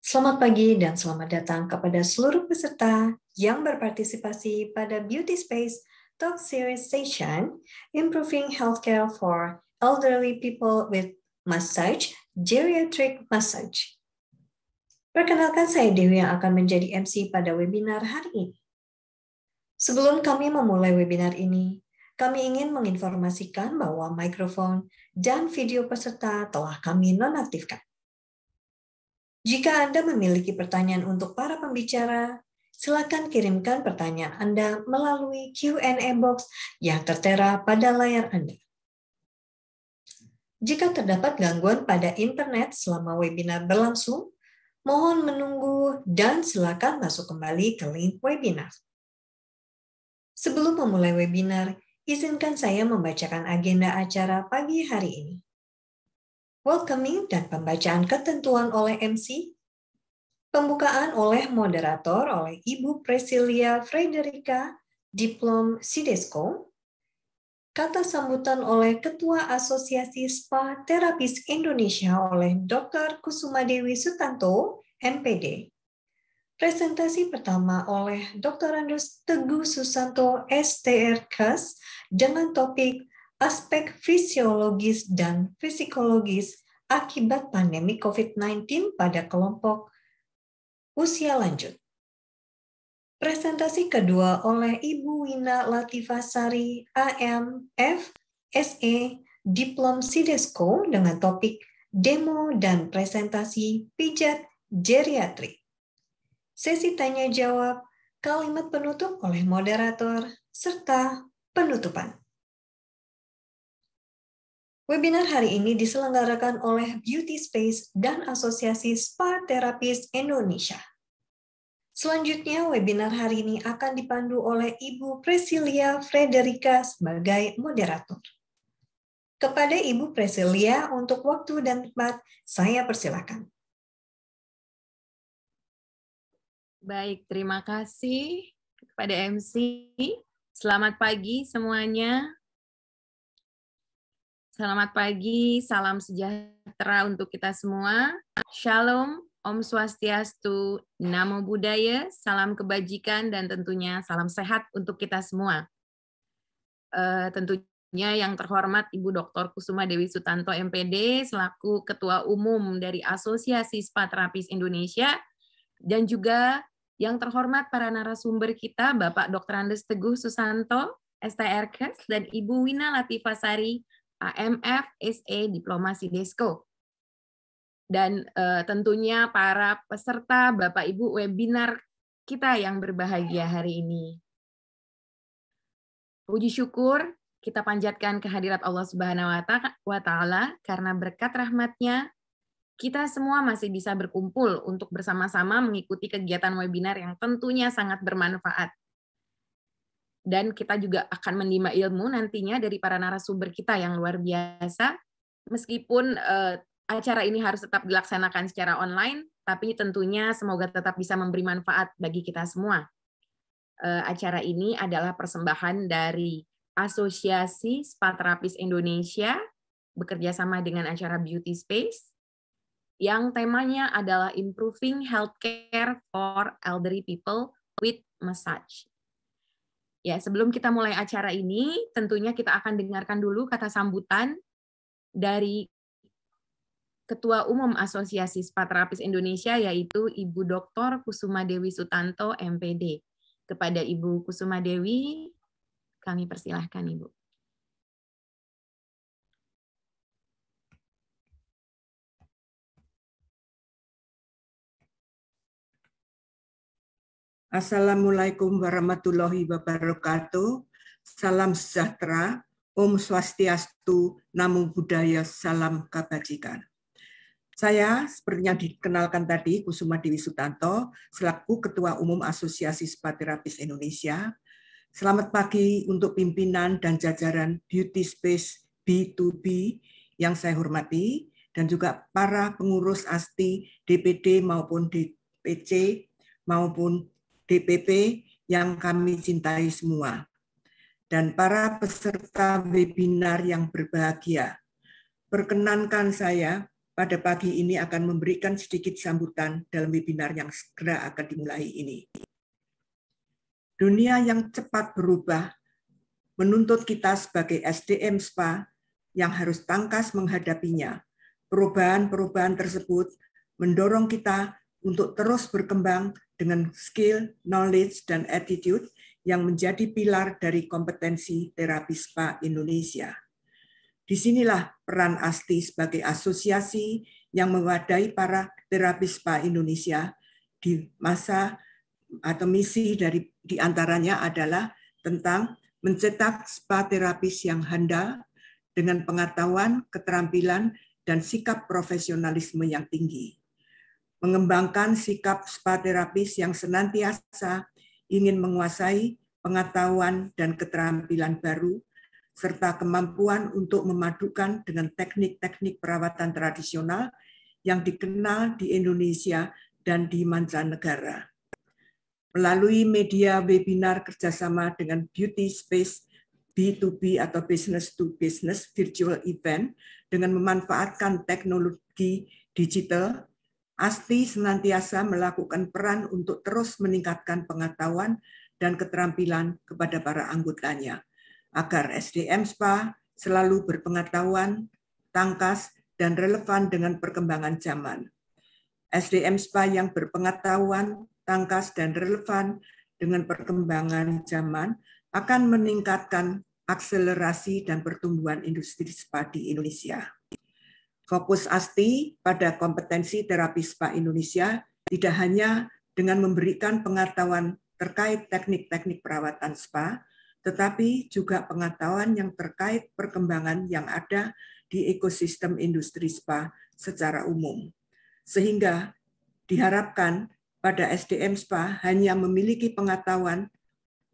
Selamat pagi dan selamat datang kepada seluruh peserta yang berpartisipasi pada Beauty Space Talk Series Session Improving Healthcare for Elderly People with Massage, Geriatric Massage. Perkenalkan, saya Dewi yang akan menjadi MC pada webinar hari ini. Sebelum kami memulai webinar ini, kami ingin menginformasikan bahwa mikrofon dan video peserta telah kami nonaktifkan. Jika Anda memiliki pertanyaan untuk para pembicara, silakan kirimkan pertanyaan Anda melalui Q&A box yang tertera pada layar Anda. Jika terdapat gangguan pada internet selama webinar berlangsung, mohon menunggu dan silakan masuk kembali ke link webinar. Sebelum memulai webinar, izinkan saya membacakan agenda acara pagi hari ini. Welcoming dan pembacaan ketentuan oleh MC, pembukaan oleh moderator oleh Ibu Presilia Frederica, Diplom Sidesco, kata sambutan oleh Ketua Asosiasi Spa Terapis Indonesia oleh Dr. Kusuma Dewi Sutanto, MPD, presentasi pertama oleh Dr. Andus Teguh Susanto, STRKes, dengan topik aspek fisiologis dan psikologis akibat pandemi COVID-19 pada kelompok usia lanjut. Presentasi kedua oleh Ibu Wina Latifasari, AM.F. SE, Diplom Sidesco dengan topik demo dan presentasi pijat geriatrik. Sesi tanya jawab, kalimat penutup oleh moderator, serta penutupan. Webinar hari ini diselenggarakan oleh Beauty Space dan Asosiasi Spa Terapis Indonesia. Selanjutnya, webinar hari ini akan dipandu oleh Ibu Presilia Frederica sebagai moderator. Kepada Ibu Presilia untuk waktu dan tempat, saya persilakan. Baik, terima kasih kepada MC. Selamat pagi semuanya. Selamat pagi, salam sejahtera untuk kita semua. Shalom, Om Swastiastu, Namo Buddhaya, salam kebajikan, dan tentunya salam sehat untuk kita semua. Tentunya yang terhormat Ibu Dr. Kusuma Dewi Sutanto, MPD, selaku Ketua Umum dari Asosiasi Spa Terapis Indonesia, dan juga yang terhormat para narasumber kita, Bapak Dr. Andus Teguh Susanto, STRKes, dan Ibu Wina Latifasari, AM.F. SE, Diploma Sidesco. Dan tentunya para peserta Bapak Ibu webinar kita yang berbahagia hari ini. Puji syukur kita panjatkan kehadirat Allah Subhanahu wa Ta'ala karena berkat rahmat-Nya kita semua masih bisa berkumpul untuk bersama-sama mengikuti kegiatan webinar yang tentunya sangat bermanfaat. Dan kita juga akan menimba ilmu nantinya dari para narasumber kita yang luar biasa. Meskipun acara ini harus tetap dilaksanakan secara online, tapi tentunya semoga tetap bisa memberi manfaat bagi kita semua. Acara ini adalah persembahan dari Asosiasi Spa Terapis Indonesia bekerja sama dengan acara Beauty Space yang temanya adalah Improving Healthcare for Elderly People with Massage. Ya, sebelum kita mulai acara ini, tentunya kita akan dengarkan dulu kata sambutan dari Ketua Umum Asosiasi Spa Terapis Indonesia, yaitu Ibu Dr. Kusuma Dewi Sutanto, MPD. Kepada Ibu Kusuma Dewi, kami persilahkan, Ibu. Assalamualaikum warahmatullahi wabarakatuh. Salam sejahtera, Om Swastiastu, Namo Buddhaya, salam kebajikan. Saya seperti yang dikenalkan tadi, Kusuma Dewi Sutanto, selaku Ketua Umum Asosiasi Spa Terapis Indonesia. Selamat pagi untuk pimpinan dan jajaran Beauty Space B2B yang saya hormati, dan juga para pengurus ASTI, DPD maupun DPC, maupun DPP yang kami cintai semua, dan para peserta webinar yang berbahagia. Perkenankan saya pada pagi ini akan memberikan sedikit sambutan dalam webinar yang segera akan dimulai ini. Dunia yang cepat berubah menuntut kita sebagai SDM SPA yang harus tangkas menghadapinya. Perubahan-perubahan tersebut mendorong kita untuk terus berkembang dengan skill, knowledge, dan attitude yang menjadi pilar dari kompetensi terapi SPA Indonesia. Disinilah peran ASTI sebagai asosiasi yang mewadahi para terapis SPA Indonesia di masa atau misi di antaranya adalah tentang mencetak SPA terapis yang handal dengan pengetahuan, keterampilan, dan sikap profesionalisme yang tinggi. Mengembangkan sikap SPA terapis yang senantiasa ingin menguasai pengetahuan dan keterampilan baru, serta kemampuan untuk memadukan dengan teknik-teknik perawatan tradisional yang dikenal di Indonesia dan di mancanegara. Melalui media webinar kerjasama dengan Beauty Space B2B atau Business to Business virtual event dengan memanfaatkan teknologi digital, ASTI senantiasa melakukan peran untuk terus meningkatkan pengetahuan dan keterampilan kepada para anggotanya, agar SDM SPA selalu berpengetahuan, tangkas, dan relevan dengan perkembangan zaman. SDM SPA yang berpengetahuan, tangkas, dan relevan dengan perkembangan zaman akan meningkatkan akselerasi dan pertumbuhan industri SPA di Indonesia. Fokus ASTI pada kompetensi terapi SPA Indonesia tidak hanya dengan memberikan pengetahuan terkait teknik-teknik perawatan SPA, tetapi juga pengetahuan yang terkait perkembangan yang ada di ekosistem industri SPA secara umum. Sehingga diharapkan pada SDM SPA hanya memiliki pengetahuan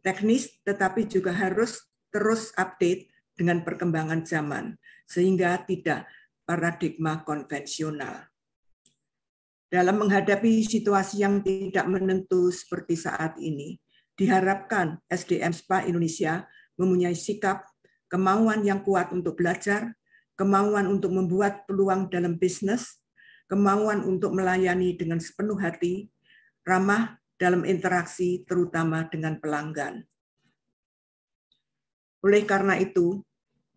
teknis, tetapi juga harus terus update dengan perkembangan zaman, sehingga tidak paradigma konvensional. Dalam menghadapi situasi yang tidak menentu seperti saat ini, diharapkan SDM SPA Indonesia mempunyai sikap, kemauan yang kuat untuk belajar, kemauan untuk membuat peluang dalam bisnis, kemauan untuk melayani dengan sepenuh hati, ramah dalam interaksi terutama dengan pelanggan. Oleh karena itu,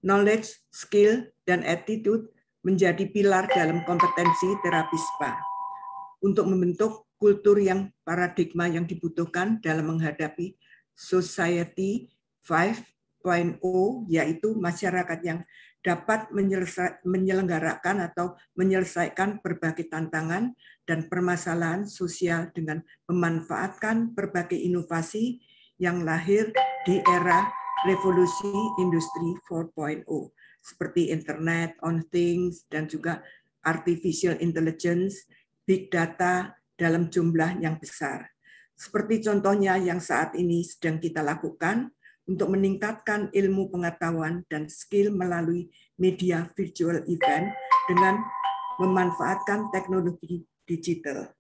knowledge, skill, dan attitude menjadi pilar dalam kompetensi terapi SPA untuk membentuk kultur yang paradigma yang dibutuhkan dalam menghadapi Society 5.0, yaitu masyarakat yang dapat menyelenggarakan atau menyelesaikan berbagai tantangan dan permasalahan sosial dengan memanfaatkan berbagai inovasi yang lahir di era revolusi industri 4.0, seperti Internet on Things dan juga Artificial Intelligence, Big Data dalam jumlah yang besar. Seperti contohnya yang saat ini sedang kita lakukan untuk meningkatkan ilmu pengetahuan dan skill melalui media virtual event dengan memanfaatkan teknologi digital.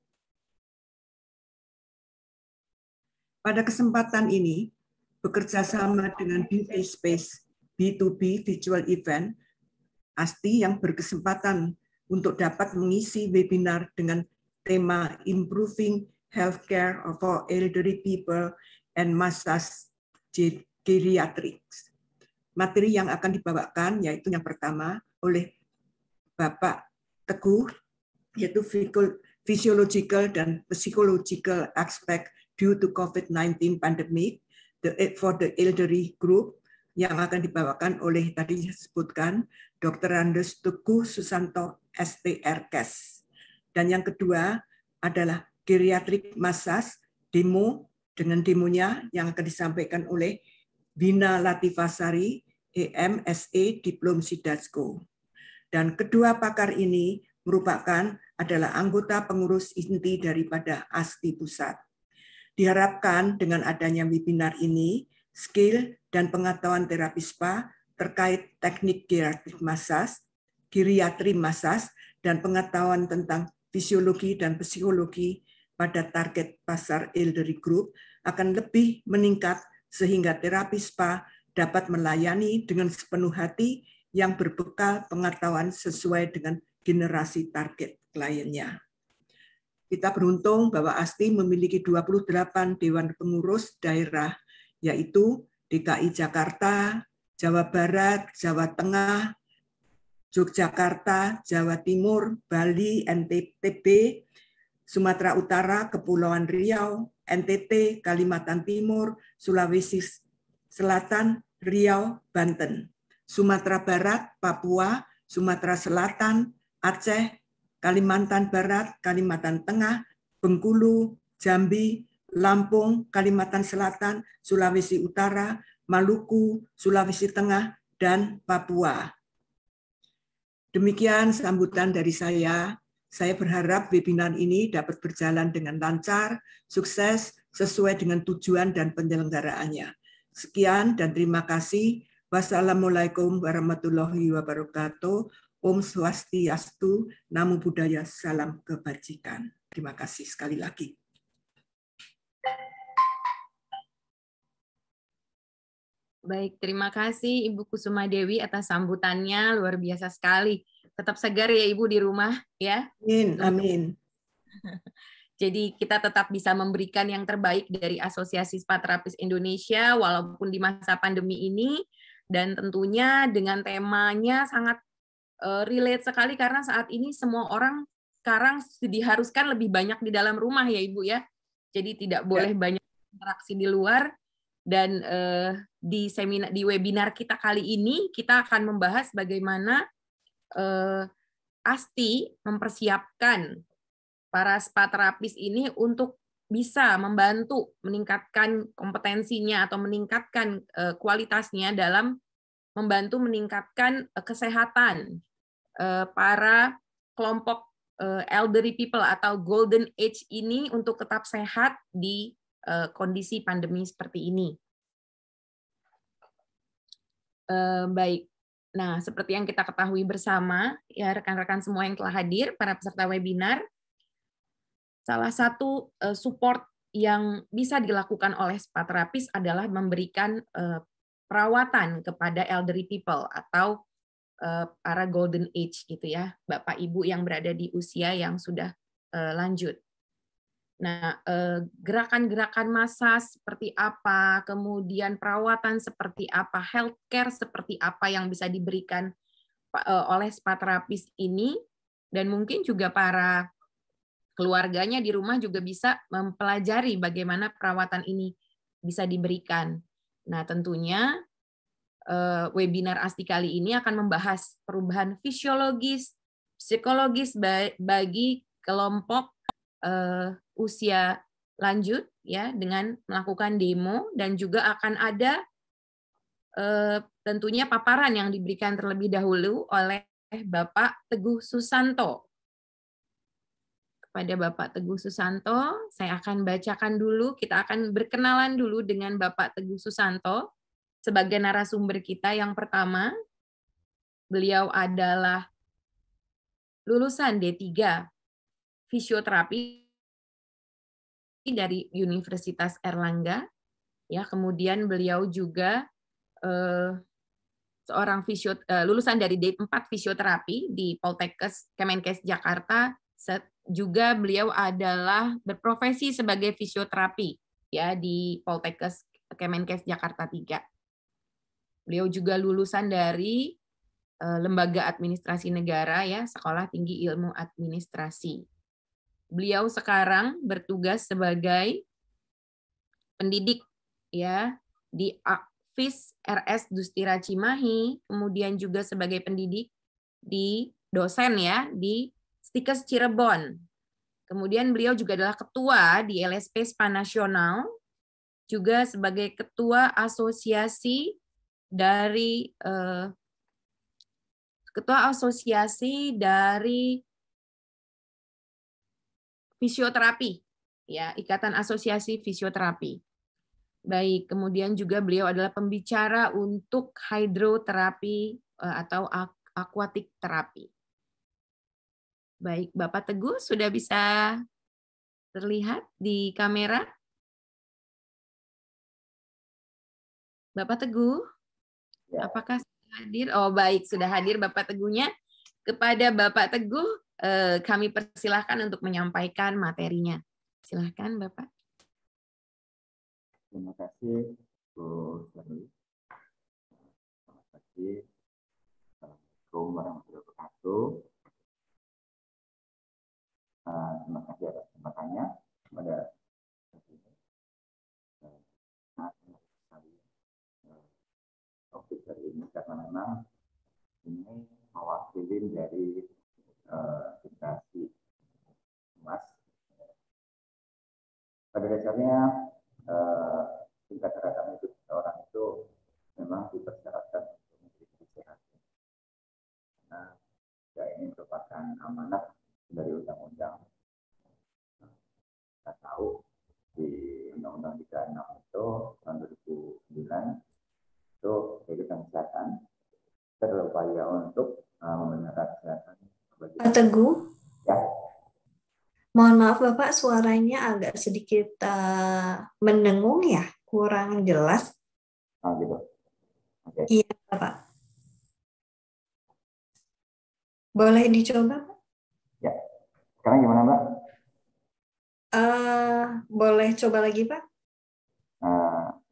Pada kesempatan ini, bekerja sama dengan Beauty Space B2B virtual event, ASTI yang berkesempatan untuk dapat mengisi webinar dengan tema Improving Healthcare for Elderly People and Massage Geriatrics. Materi yang akan dibawakan yaitu yang pertama oleh Bapak Teguh, yaitu Physiological dan Psychological Aspect due to COVID-19 Pandemic for the Elderly Group, yang akan dibawakan oleh tadi disebutkan Dr. Andes Teguh Susanto STRKes. Dan yang kedua adalah Geriatric Massage demo, dengan demonya yang akan disampaikan oleh Bina Latifasari, EMSE, Diplom Sidasko. Dan kedua pakar ini merupakan adalah anggota pengurus inti daripada ASTI Pusat. Diharapkan dengan adanya webinar ini, skill dan pengetahuan terapi SPA terkait teknik geriatrik massage, dan pengetahuan tentang fisiologi dan psikologi pada target pasar elderly group akan lebih meningkat sehingga terapi SPA dapat melayani dengan sepenuh hati yang berbekal pengetahuan sesuai dengan generasi target kliennya. Kita beruntung bahwa ASTI memiliki 28 Dewan Pengurus Daerah, yaitu DKI Jakarta, Jawa Barat, Jawa Tengah, Yogyakarta, Jawa Timur, Bali, NTB, Sumatera Utara, Kepulauan Riau, NTT, Kalimantan Timur, Sulawesi Selatan, Riau, Banten, Sumatera Barat, Papua, Sumatera Selatan, Aceh, Kalimantan Barat, Kalimantan Tengah, Bengkulu, Jambi, Lampung, Kalimantan Selatan, Sulawesi Utara, Maluku, Sulawesi Tengah, dan Papua. Demikian sambutan dari saya. Saya berharap webinar ini dapat berjalan dengan lancar, sukses, sesuai dengan tujuan dan penyelenggaraannya. Sekian dan terima kasih. Wassalamualaikum warahmatullahi wabarakatuh. Om Swastiastu, Namo Buddhaya, salam kebajikan. Terima kasih sekali lagi. Baik, terima kasih Ibu Kusuma Dewi atas sambutannya, luar biasa sekali. Tetap segar ya Ibu di rumah ya. Amin, amin. Jadi kita tetap bisa memberikan yang terbaik dari Asosiasi Spa Terapis Indonesia walaupun di masa pandemi ini, dan tentunya dengan temanya sangat relate sekali karena saat ini semua orang sekarang diharuskan lebih banyak di dalam rumah ya Ibu ya. Jadi tidak boleh banyak interaksi di luar. Dan di webinar kita kali ini kita akan membahas bagaimana ASTI mempersiapkan para spa terapis ini untuk bisa membantu meningkatkan kompetensinya atau meningkatkan kualitasnya dalam membantu meningkatkan kesehatan para kelompok elderly people atau golden age ini untuk tetap sehat di kondisi pandemi seperti ini. Baik. Nah, seperti yang kita ketahui bersama, ya rekan-rekan semua yang telah hadir, para peserta webinar, salah satu support yang bisa dilakukan oleh spa terapis adalah memberikan perawatan kepada elderly people atau para golden age gitu ya, Bapak Ibu yang berada di usia yang sudah lanjut. Nah, gerakan-gerakan massa seperti apa, kemudian perawatan seperti apa, healthcare seperti apa yang bisa diberikan oleh spa terapis ini, dan mungkin juga para keluarganya di rumah juga bisa mempelajari bagaimana perawatan ini bisa diberikan. Nah, tentunya webinar ASTI kali ini akan membahas perubahan fisiologis, psikologis bagi kelompok usia lanjut ya dengan melakukan demo, dan juga akan ada tentunya paparan yang diberikan terlebih dahulu oleh Bapak Teguh Susanto. Kepada Bapak Teguh Susanto, saya akan bacakan dulu, kita akan berkenalan dulu dengan Bapak Teguh Susanto sebagai narasumber kita yang pertama. Beliau adalah lulusan D3 fisioterapi dari Universitas Erlangga, ya. Kemudian beliau juga seorang lulusan dari D4 fisioterapi di Poltekkes Kemenkes Jakarta. Juga beliau adalah berprofesi sebagai fisioterapi ya di Poltekkes Kemenkes Jakarta 3. Beliau juga lulusan dari Lembaga Administrasi Negara ya, Sekolah Tinggi Ilmu Administrasi. Beliau sekarang bertugas sebagai pendidik ya di Akvis RS Dustira Cimahi, kemudian juga sebagai pendidik di dosen ya di Stikes Cirebon. Kemudian beliau juga adalah ketua di LSP Spa Nasional, juga sebagai ketua asosiasi dari fisioterapi, ya, Ikatan Asosiasi Fisioterapi. Baik, kemudian juga beliau adalah pembicara untuk hidroterapi atau aquatic terapi. Baik, Bapak Teguh sudah bisa terlihat di kamera? Bapak Teguh, apakah sudah hadir? Oh, baik, sudah hadir Bapak Teguhnya. kepada Bapak Teguh, kami persilahkan untuk menyampaikan materinya. Silahkan Bapak. Terima kasih Bu Sari. Selamat pagi. Assalamualaikum warahmatullahi wabarakatuh. Terima kasih atas kesempatannya pada topik hari ini karena memang ini mewakili dari generasi emas. Pada dasarnya tingkat harapan hidup seseorang itu memang dipersyaratkan untuk memiliki kesehatan. Nah, ya ini merupakan amanat dari undang-undang. Kita tahu di Undang-Undang 36 itu tahun 2009 itu kehidupan kesehatan kita berupaya untuk memelihara kesehatan. Pak Teguh, Ya. mohon maaf Bapak, suaranya agak sedikit mendengung ya, kurang jelas. Oh gitu. Oke. Iya Bapak. Boleh dicoba Pak? Ya. Sekarang gimana Mbak? Boleh coba lagi Pak?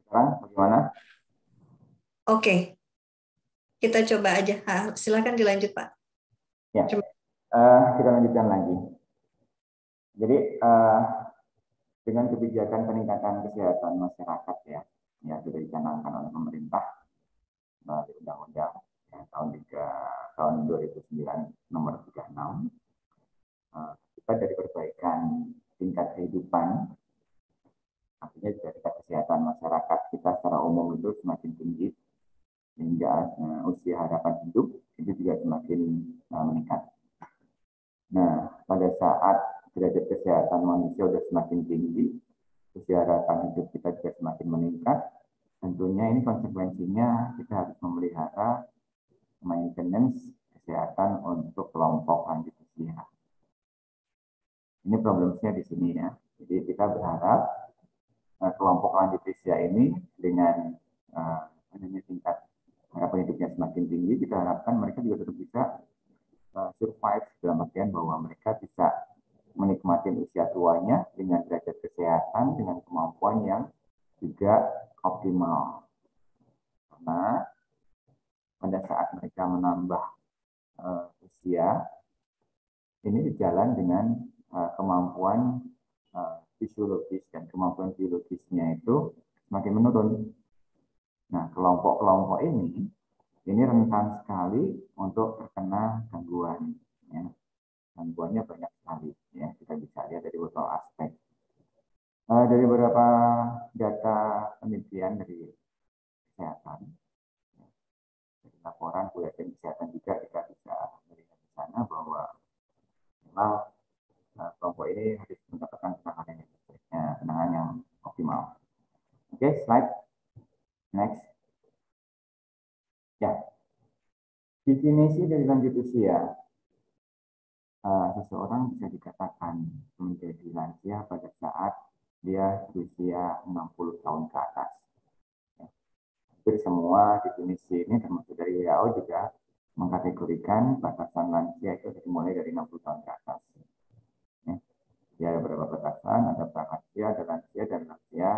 Sekarang bagaimana? Oke, kita coba aja. Silakan dilanjut Pak. Ya. Kita lanjutkan lagi. Jadi dengan kebijakan peningkatan kesehatan masyarakat ya sudah dicanangkan oleh pemerintah melalui undang-undang ya, tahun 2009 nomor 36. Kita dari perbaikan tingkat kehidupan, artinya tingkat kesehatan masyarakat kita secara umum itu semakin tinggi hingga usia harapan hidup itu juga semakin meningkat. Nah, pada saat derajat kesehatan manusia sudah semakin tinggi, usia harapan hidup kita juga semakin meningkat, tentunya ini konsekuensinya kita harus memelihara maintenance kesehatan untuk kelompok lanjut usia. Ini problemnya di sini ya. Jadi kita berharap kelompok lanjut usia ini dengan tingkat harapan hidupnya semakin tinggi, kita harapkan mereka juga tetap bisa survive dalam artian bahwa mereka bisa menikmati usia tuanya dengan derajat kesehatan, dengan kemampuan yang juga optimal. Karena pada saat mereka menambah usia, ini berjalan dengan kemampuan fisiologis dan kemampuan biologisnya itu semakin menurun. Nah, kelompok-kelompok ini rentan sekali untuk terkena gangguan. Ya. Gangguannya banyak sekali. Ya. Kita bisa lihat dari beberapa aspek. Dari beberapa data penelitian dari kesehatan, dari laporan Bu Yatin Kesehatan juga kita bisa melihat di sana bahwa memang kelompok ini harus mendapatkan penanganan yang optimal. Oke, slide next. Ya, definisi dari lanjut usia. Seseorang bisa dikatakan menjadi lansia pada saat dia berusia 60 tahun ke atas. Ya. Hampir semua definisi ini termasuk dari WHO juga mengkategorikan batasan lansia itu dimulai dari 60 tahun ke atas. Ya. Dia ada beberapa batasan, ada pralansia, ada lansia, dan lansia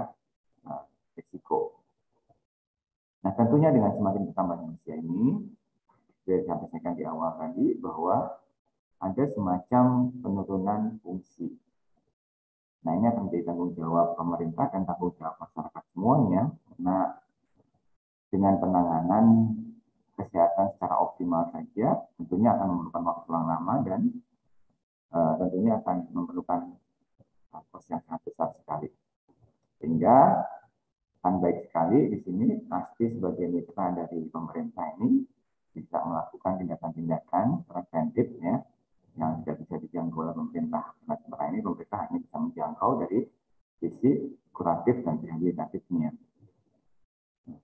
risiko. Nah, tentunya dengan semakin bertambahnya usia ini, sudah disampaikan di awal tadi bahwa ada semacam penurunan fungsi. Nah, ini akan menjadi tanggung jawab pemerintah dan tanggung jawab masyarakat semuanya, karena dengan penanganan kesehatan secara optimal saja, tentunya akan memerlukan waktu yang lama dan tentunya akan memerlukan kos yang sangat besar sekali. Sehingga akan baik sekali di sini pasti sebagai mitra dari pemerintah ini bisa melakukan tindakan-tindakan preventif ya yang tidak bisa dijangkau oleh pemerintah. Nah, sementara ini pemerintah hanya bisa menjangkau dari sisi kuratif dan rehabilitatifnya.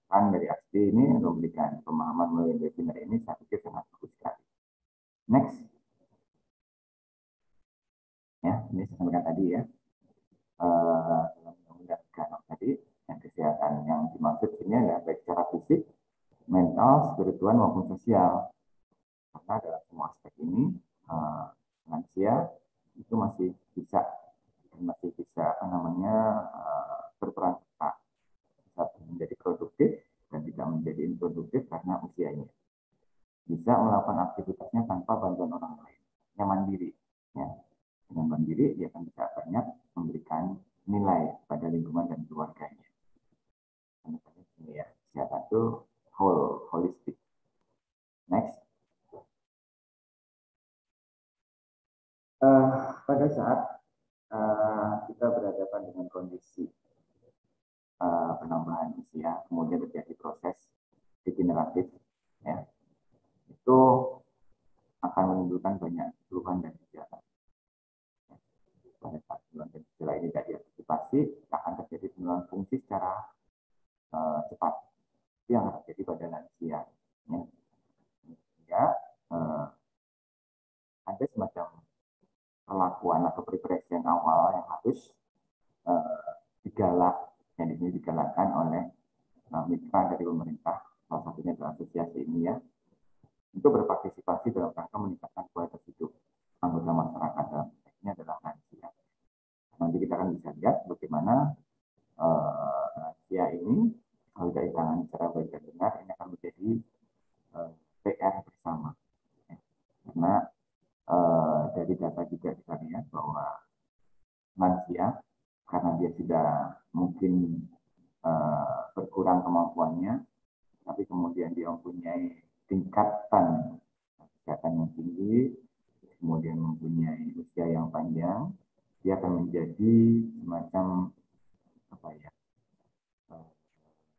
Kan dari aksi ini memberikan pemahaman melalui webinar ini saya pikir sangat bagus sekali. Next. Ya, ini saya sampaikan tadi ya. Dalam undang-undang tadi yang kesehatan yang dimaksud ini adalah baik secara fisik, mental, spiritual maupun sosial. Karena dalam semua aspek ini lansia itu masih bisa berperan serta, bisa menjadi produktif dan tidak menjadi improduktif karena usianya. Bisa melakukan aktivitasnya tanpa bantuan orang lain, yang mandiri. Ya. Dengan mandiri, dia akan bisa banyak memberikan nilai pada lingkungan dan keluarganya. Ini ya, kesehatan itu holistik. Next. Pada saat kita berhadapan dengan kondisi penambahan usia, kemudian terjadi proses degeneratif, ya, itu akan menimbulkan banyak keluhan dan gejala. Pada saat keluhan dan gejala ini tidak diantisipasi, akan terjadi penurunan fungsi secara cepat. Itu yang terjadi pada lansia. Ya. Sehingga ada semacam perlakuan atau preparation awal yang harus yang di sini digalakkan oleh mitra dari pemerintah, salah satunya adalah asosiasi ini ya, untuk berpartisipasi dalam rangka meningkatkan kualitas hidup anggota masyarakat. Dalam ini adalah lansia. Nanti kita akan bisa lihat bagaimana lansia ini kalau tidak ditangani secara baik dan benar, ini akan menjadi PR bersama. Karena dari data juga kita lihat bahwa lansia karena dia sudah mungkin berkurang kemampuannya, tapi kemudian dia mempunyai tingkatan kesehatan yang tinggi, kemudian mempunyai usia yang panjang, dia akan menjadi semacam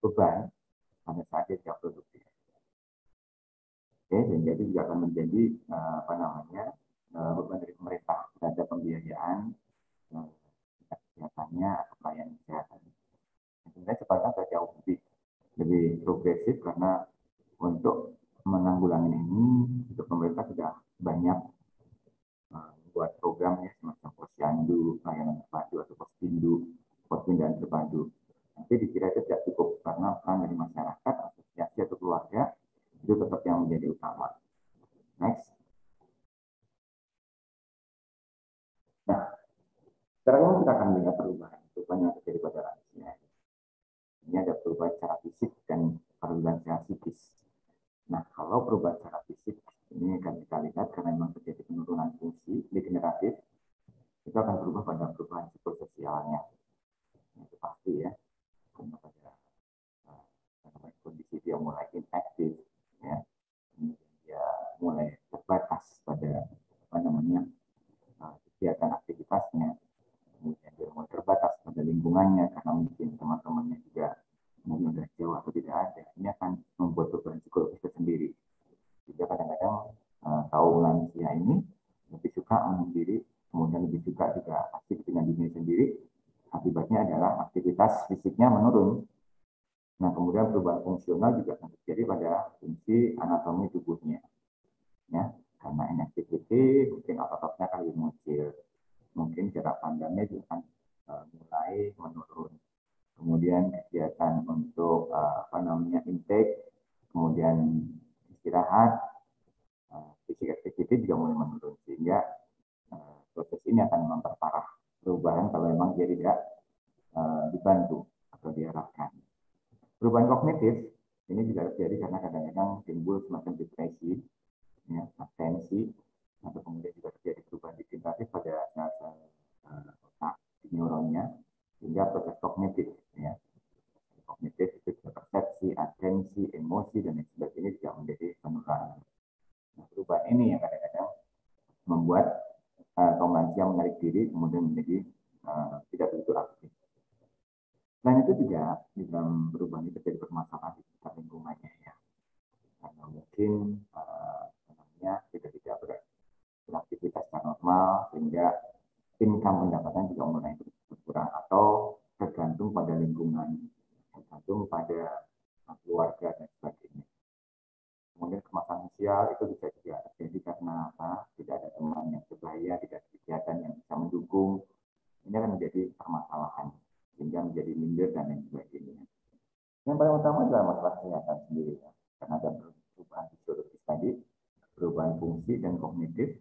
beban pada saat dia tidak produktif. Oke, sehingga itu juga akan menjadi beban dari pemerintah terhadap pembiayaan kesehatannya atau pelayanan kesehatan. Sebenarnya sebenarnya jauh lebih progresif karena untuk menanggulangi ini, untuk pemerintah sudah banyak membuat program ya semacam posyandu, pelayanan terpadu atau pospindu, pospindahan terpadu. Tapi dikira itu tidak cukup karena peran dari masyarakat, asosiasi atau keluarga itu tetap yang menjadi utama. Next. Nah, sekarang kita akan melihat perubahan yang terjadi pada lansia. Ini ada perubahan secara fisik dan perubahan secara psikis. Nah, kalau perubahan secara fisik ini akan kita lihat karena memang terjadi penurunan fungsi degeneratif, itu akan berubah pada perubahan psikososialnya. Itu pasti ya. Karena pada kondisi dia mulai inaktif, ya, dia mulai terbatas pada kegiatan aktivitasnya, kemudian dia mulai terbatas pada lingkungannya karena mungkin teman-temannya juga mungkin sudah jauh atau tidak ada. Ini akan membuat beban psikologis tersendiri. Juga kadang-kadang kaum lansia ini lebih suka menyendiri, kemudian lebih suka juga asik dengan diri sendiri. Akibatnya adalah aktivitas fisiknya menurun. Nah, kemudian perubahan fungsional juga akan terjadi pada fungsi anatomi tubuhnya. Ya, karena inactivity, mungkin otot-ototnya akan lebih mengecil. Mungkin jarak pandangnya juga akan mulai menurun. Kemudian kegiatan untuk intake, kemudian istirahat, fisik activity juga mulai menurun. Sehingga proses ini akan memperparah perubahan kalau memang dia tidak dibantu atau diarahkan. Perubahan kognitif ini juga terjadi karena kadang-kadang timbul semacam depresi, ya, atensi, atau kemudian juga terjadi perubahan degeneratif pada sel-sel otak di neuronnya, sehingga proses kognitif, ya, kognitif itu juga persepsi, atensi, emosi dan lain sebagainya juga menjadi penurunan. Nah, perubahan ini yang kadang-kadang membuat kaum lansia menarik diri, kemudian menjadi tidak begitu aktif. Selain itu juga di dalam perubahan itu terjadi permasalahan di sekitar lingkungannya ya, karena mungkin tidak beraktivitas secara normal sehingga income pendapatan juga mulai berkurang atau tergantung pada lingkungan, tergantung pada keluarga dan sebagainya. Kemudian kemasan sosial itu bisa juga terjadi karena tidak ada teman yang sebaya, tidak ada kegiatan yang bisa mendukung. Ini akan menjadi permasalahan sehingga menjadi minder dan lain sebagainya. Yang paling utama adalah masalah kesehatan sendiri ya. Karena ada perubahan fisiologis tadi, perubahan fungsi dan kognitif,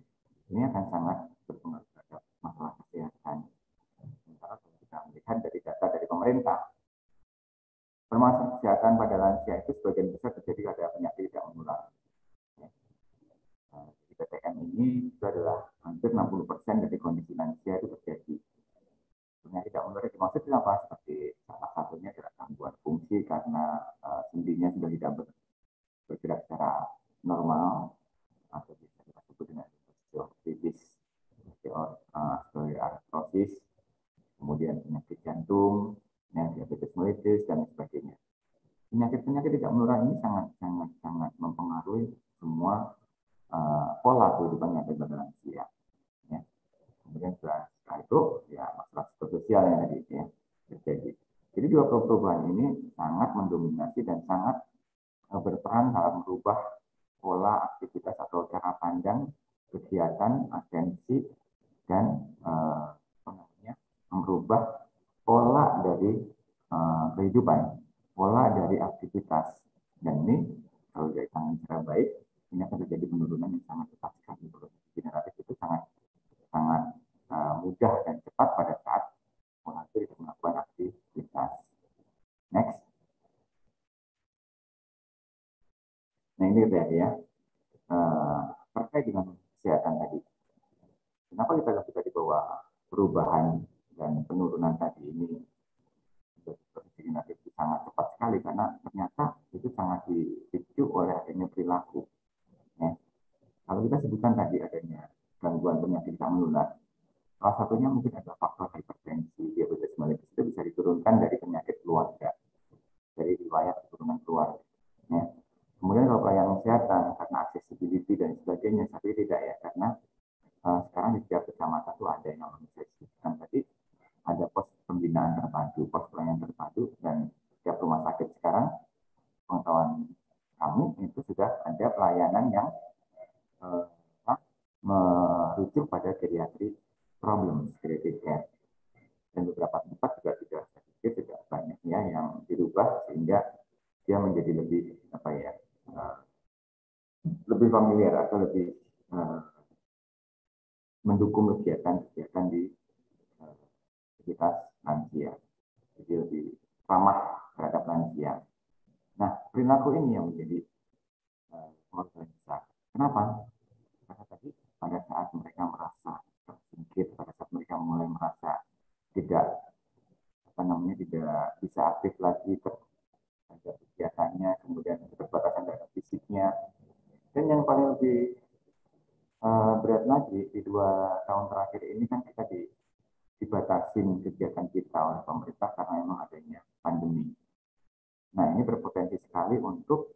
ini akan sangat berpengaruh terhadap masalah kesehatan. Sementara kalau kita melihat dari data dari pemerintah, permasalahan kesehatan pada lansia itu sebagian besar terjadi pada penyakit tidak menular. Di PTM ini itu adalah hampir 60% dari kondisi lansia itu terjadi. Penyakit tidak menular dimaksud apa? Seperti salah satunya adalah gangguan fungsi karena sendinya sudah tidak bergerak secara normal, atau bisa kita sebut dengan osteoartrosis, kemudian penyakit jantung, diabetes mellitus, dan sebagainya. Penyakit-penyakit tidak menular ini sangat mempengaruhi semua pola kehidupan yang ada pada lansia. Ya. Kemudian setelah itu, ya masalah psikososial yang tadi ya terjadi. Jadi dua perubahan ini sangat mendominasi dan sangat berperan dalam merubah pola aktivitas atau cara pandang, kegiatan, atensi, dan merubah pola dari kehidupan, pola dari aktivitas. Dan ini kalau ditangani secara baik, ini akan terjadi penurunan yang sangat cepat sekali. Generatif itu sangat mudah dan cepat pada saat orang itu tidak melakukan aktivitas. Next. Nah ini ya, terkait dengan kesehatan tadi. Kenapa kita tadi bahwa perubahan dan penurunan tadi ini itu sangat cepat sekali, karena ternyata itu sangat dipicu oleh adanya perilaku. Ya. Kalau kita sebutkan tadi adanya gangguan penyakit tidak menular, salah satunya mungkin ada faktor hipertensi, diabetes mellitus, itu bisa diturunkan dari penyakit keluarga, dari riwayat keturunan keluarga. Ya. Kemudian kalau pelayanan kesehatan, karena accessibility dan sebagainya, tapi tidak ya, karena sekarang di setiap kecamatan itu ada yang namanya disebutkan tadi, ada pos pembinaan terpadu, pos pelayanan terpadu, dan setiap rumah sakit sekarang, pengetahuan kami itu sudah ada pelayanan yang merujuk pada geriatrik problem, geriatrik care. Dan beberapa tempat juga tidak banyak ya yang dirubah sehingga dia menjadi lebih lebih familiar atau lebih mendukung kegiatan di aktivitas lansia, jadi lebih ramah terhadap lansia. Nah, perilaku ini yang menjadi masalah besar. Kenapa? Karena tadi pada saat mereka merasa tersingkir, pada saat mereka mulai merasa tidak bisa aktif lagi terhadap kegiatannya, kemudian keterbatasan dari fisiknya, dan yang paling lebih berat lagi di 2 tahun terakhir ini kan kita dibatasin kegiatan kita oleh pemerintah karena memang adanya pandemi. Nah ini berpotensi sekali untuk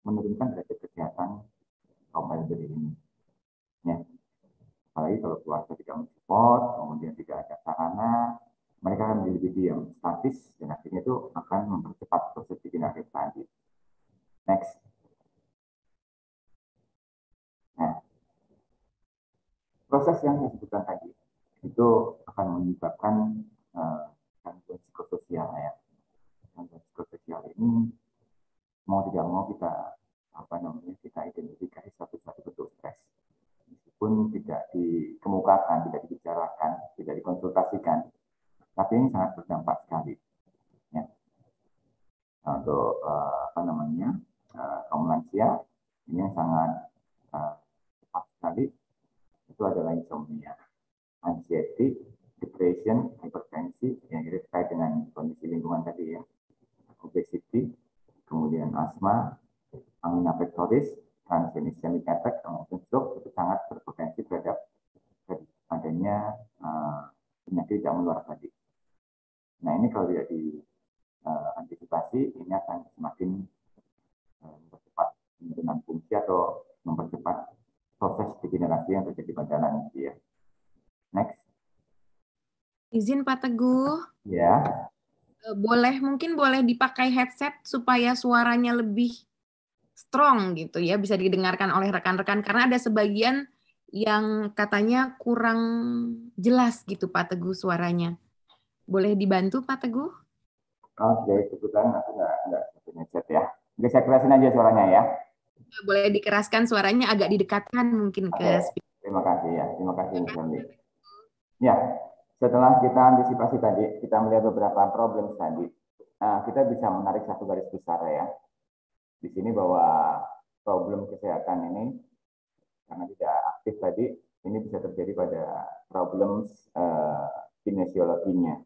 menurunkan derajat kesehatan kaum elderly ini. Ya. Apalagi kalau keluarga tidak mensupport, kemudian tidak ada sarana, mereka akan menjadi lebih diam, statis, dan akhirnya itu akan mempercepat proses degeneratif tadi. Next. Nah, proses yang saya sebutkan tadi itu akan menyebabkan gangguan psikososial ya. Gangguan psikososial ini mau tidak mau kita identifikasi satu-satu bentuk stres. Meskipun tidak dikemukakan, tidak dibicarakan, tidak dikonsultasikan, tapi ini sangat berdampak sekali. Ya. Nah, untuk kaum lansia ini yang sangat cepat sekali itu adalah insomnia, anxiety, depression, hipertensi yang terkait dengan kondisi lingkungan tadi ya, obesity, kemudian asma, angina pectoris, transient ischemic attack, maupun stroke itu sangat berpotensi terhadap adanya penyakit tidak menular tadi. Nah ini kalau tidak diantisipasi, ini akan semakin mempercepat penurunan fungsi atau mempercepat proses degenerasi yang terjadi pada lansia. Next. Izin Pak Teguh. Ya. Mungkin boleh dipakai headset supaya suaranya lebih strong gitu ya, bisa didengarkan oleh rekan-rekan, karena ada sebagian yang katanya kurang jelas gitu Pak Teguh suaranya. Boleh dibantu Pak Teguh? Oke, kebetulan aku nggak punya headset ya. Oke, saya kerasin aja suaranya ya. Boleh dikeraskan suaranya, agak didekatkan mungkin ke speaker. Terima kasih ya, terima kasih Mas Ramli. Ya, setelah kita antisipasi tadi, kita melihat beberapa problem tadi. Nah, kita bisa menarik satu garis besar ya. Di sini bahwa problem kesehatan ini karena tidak aktif tadi, ini bisa terjadi pada problem kinesiologinya.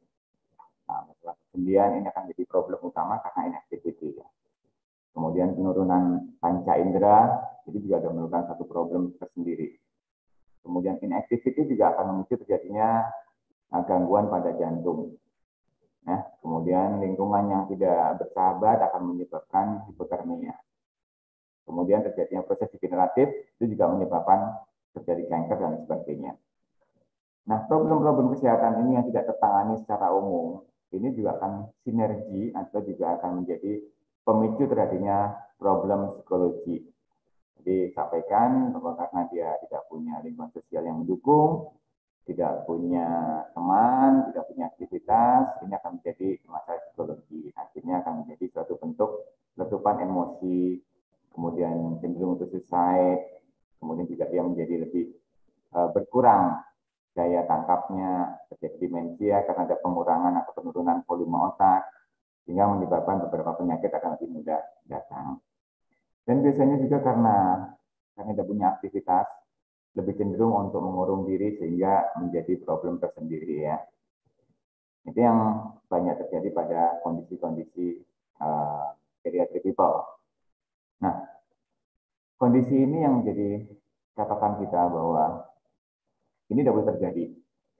Nah, masalah kemudian ini akan menjadi problem utama karena inactivity. Ya. Kemudian penurunan panca indera, itu juga ada merupakan satu problem tersendiri. Kemudian inactivity juga akan memicu terjadinya gangguan pada jantung. Ya, kemudian lingkungan yang tidak bersahabat akan menyebabkan hipotermia. Kemudian terjadinya proses degeneratif itu juga menyebabkan terjadi kanker dan sebagainya. Nah, problem-problem kesehatan ini yang tidak tertangani secara umum, ini juga akan sinergi atau juga akan menjadi pemicu terjadinya problem psikologi. Jadi sampaikan bahwa karena dia tidak punya lingkungan sosial yang mendukung, tidak punya teman, tidak punya aktivitas, ini akan menjadi masalah psikologi. Akhirnya akan menjadi suatu bentuk letupan emosi, kemudian cenderung untuk suicide, kemudian juga dia menjadi lebih berkurang daya tangkapnya, terjadi demensia karena ada pengurangan atau penurunan volume otak, sehingga menyebabkan beberapa penyakit akan lebih mudah datang. Dan biasanya juga karena tidak punya aktivitas, lebih cenderung untuk mengurung diri sehingga menjadi problem tersendiri ya. Itu yang banyak terjadi pada kondisi-kondisi geriatric people. Nah, kondisi ini yang menjadi catatan kita bahwa ini tidak boleh terjadi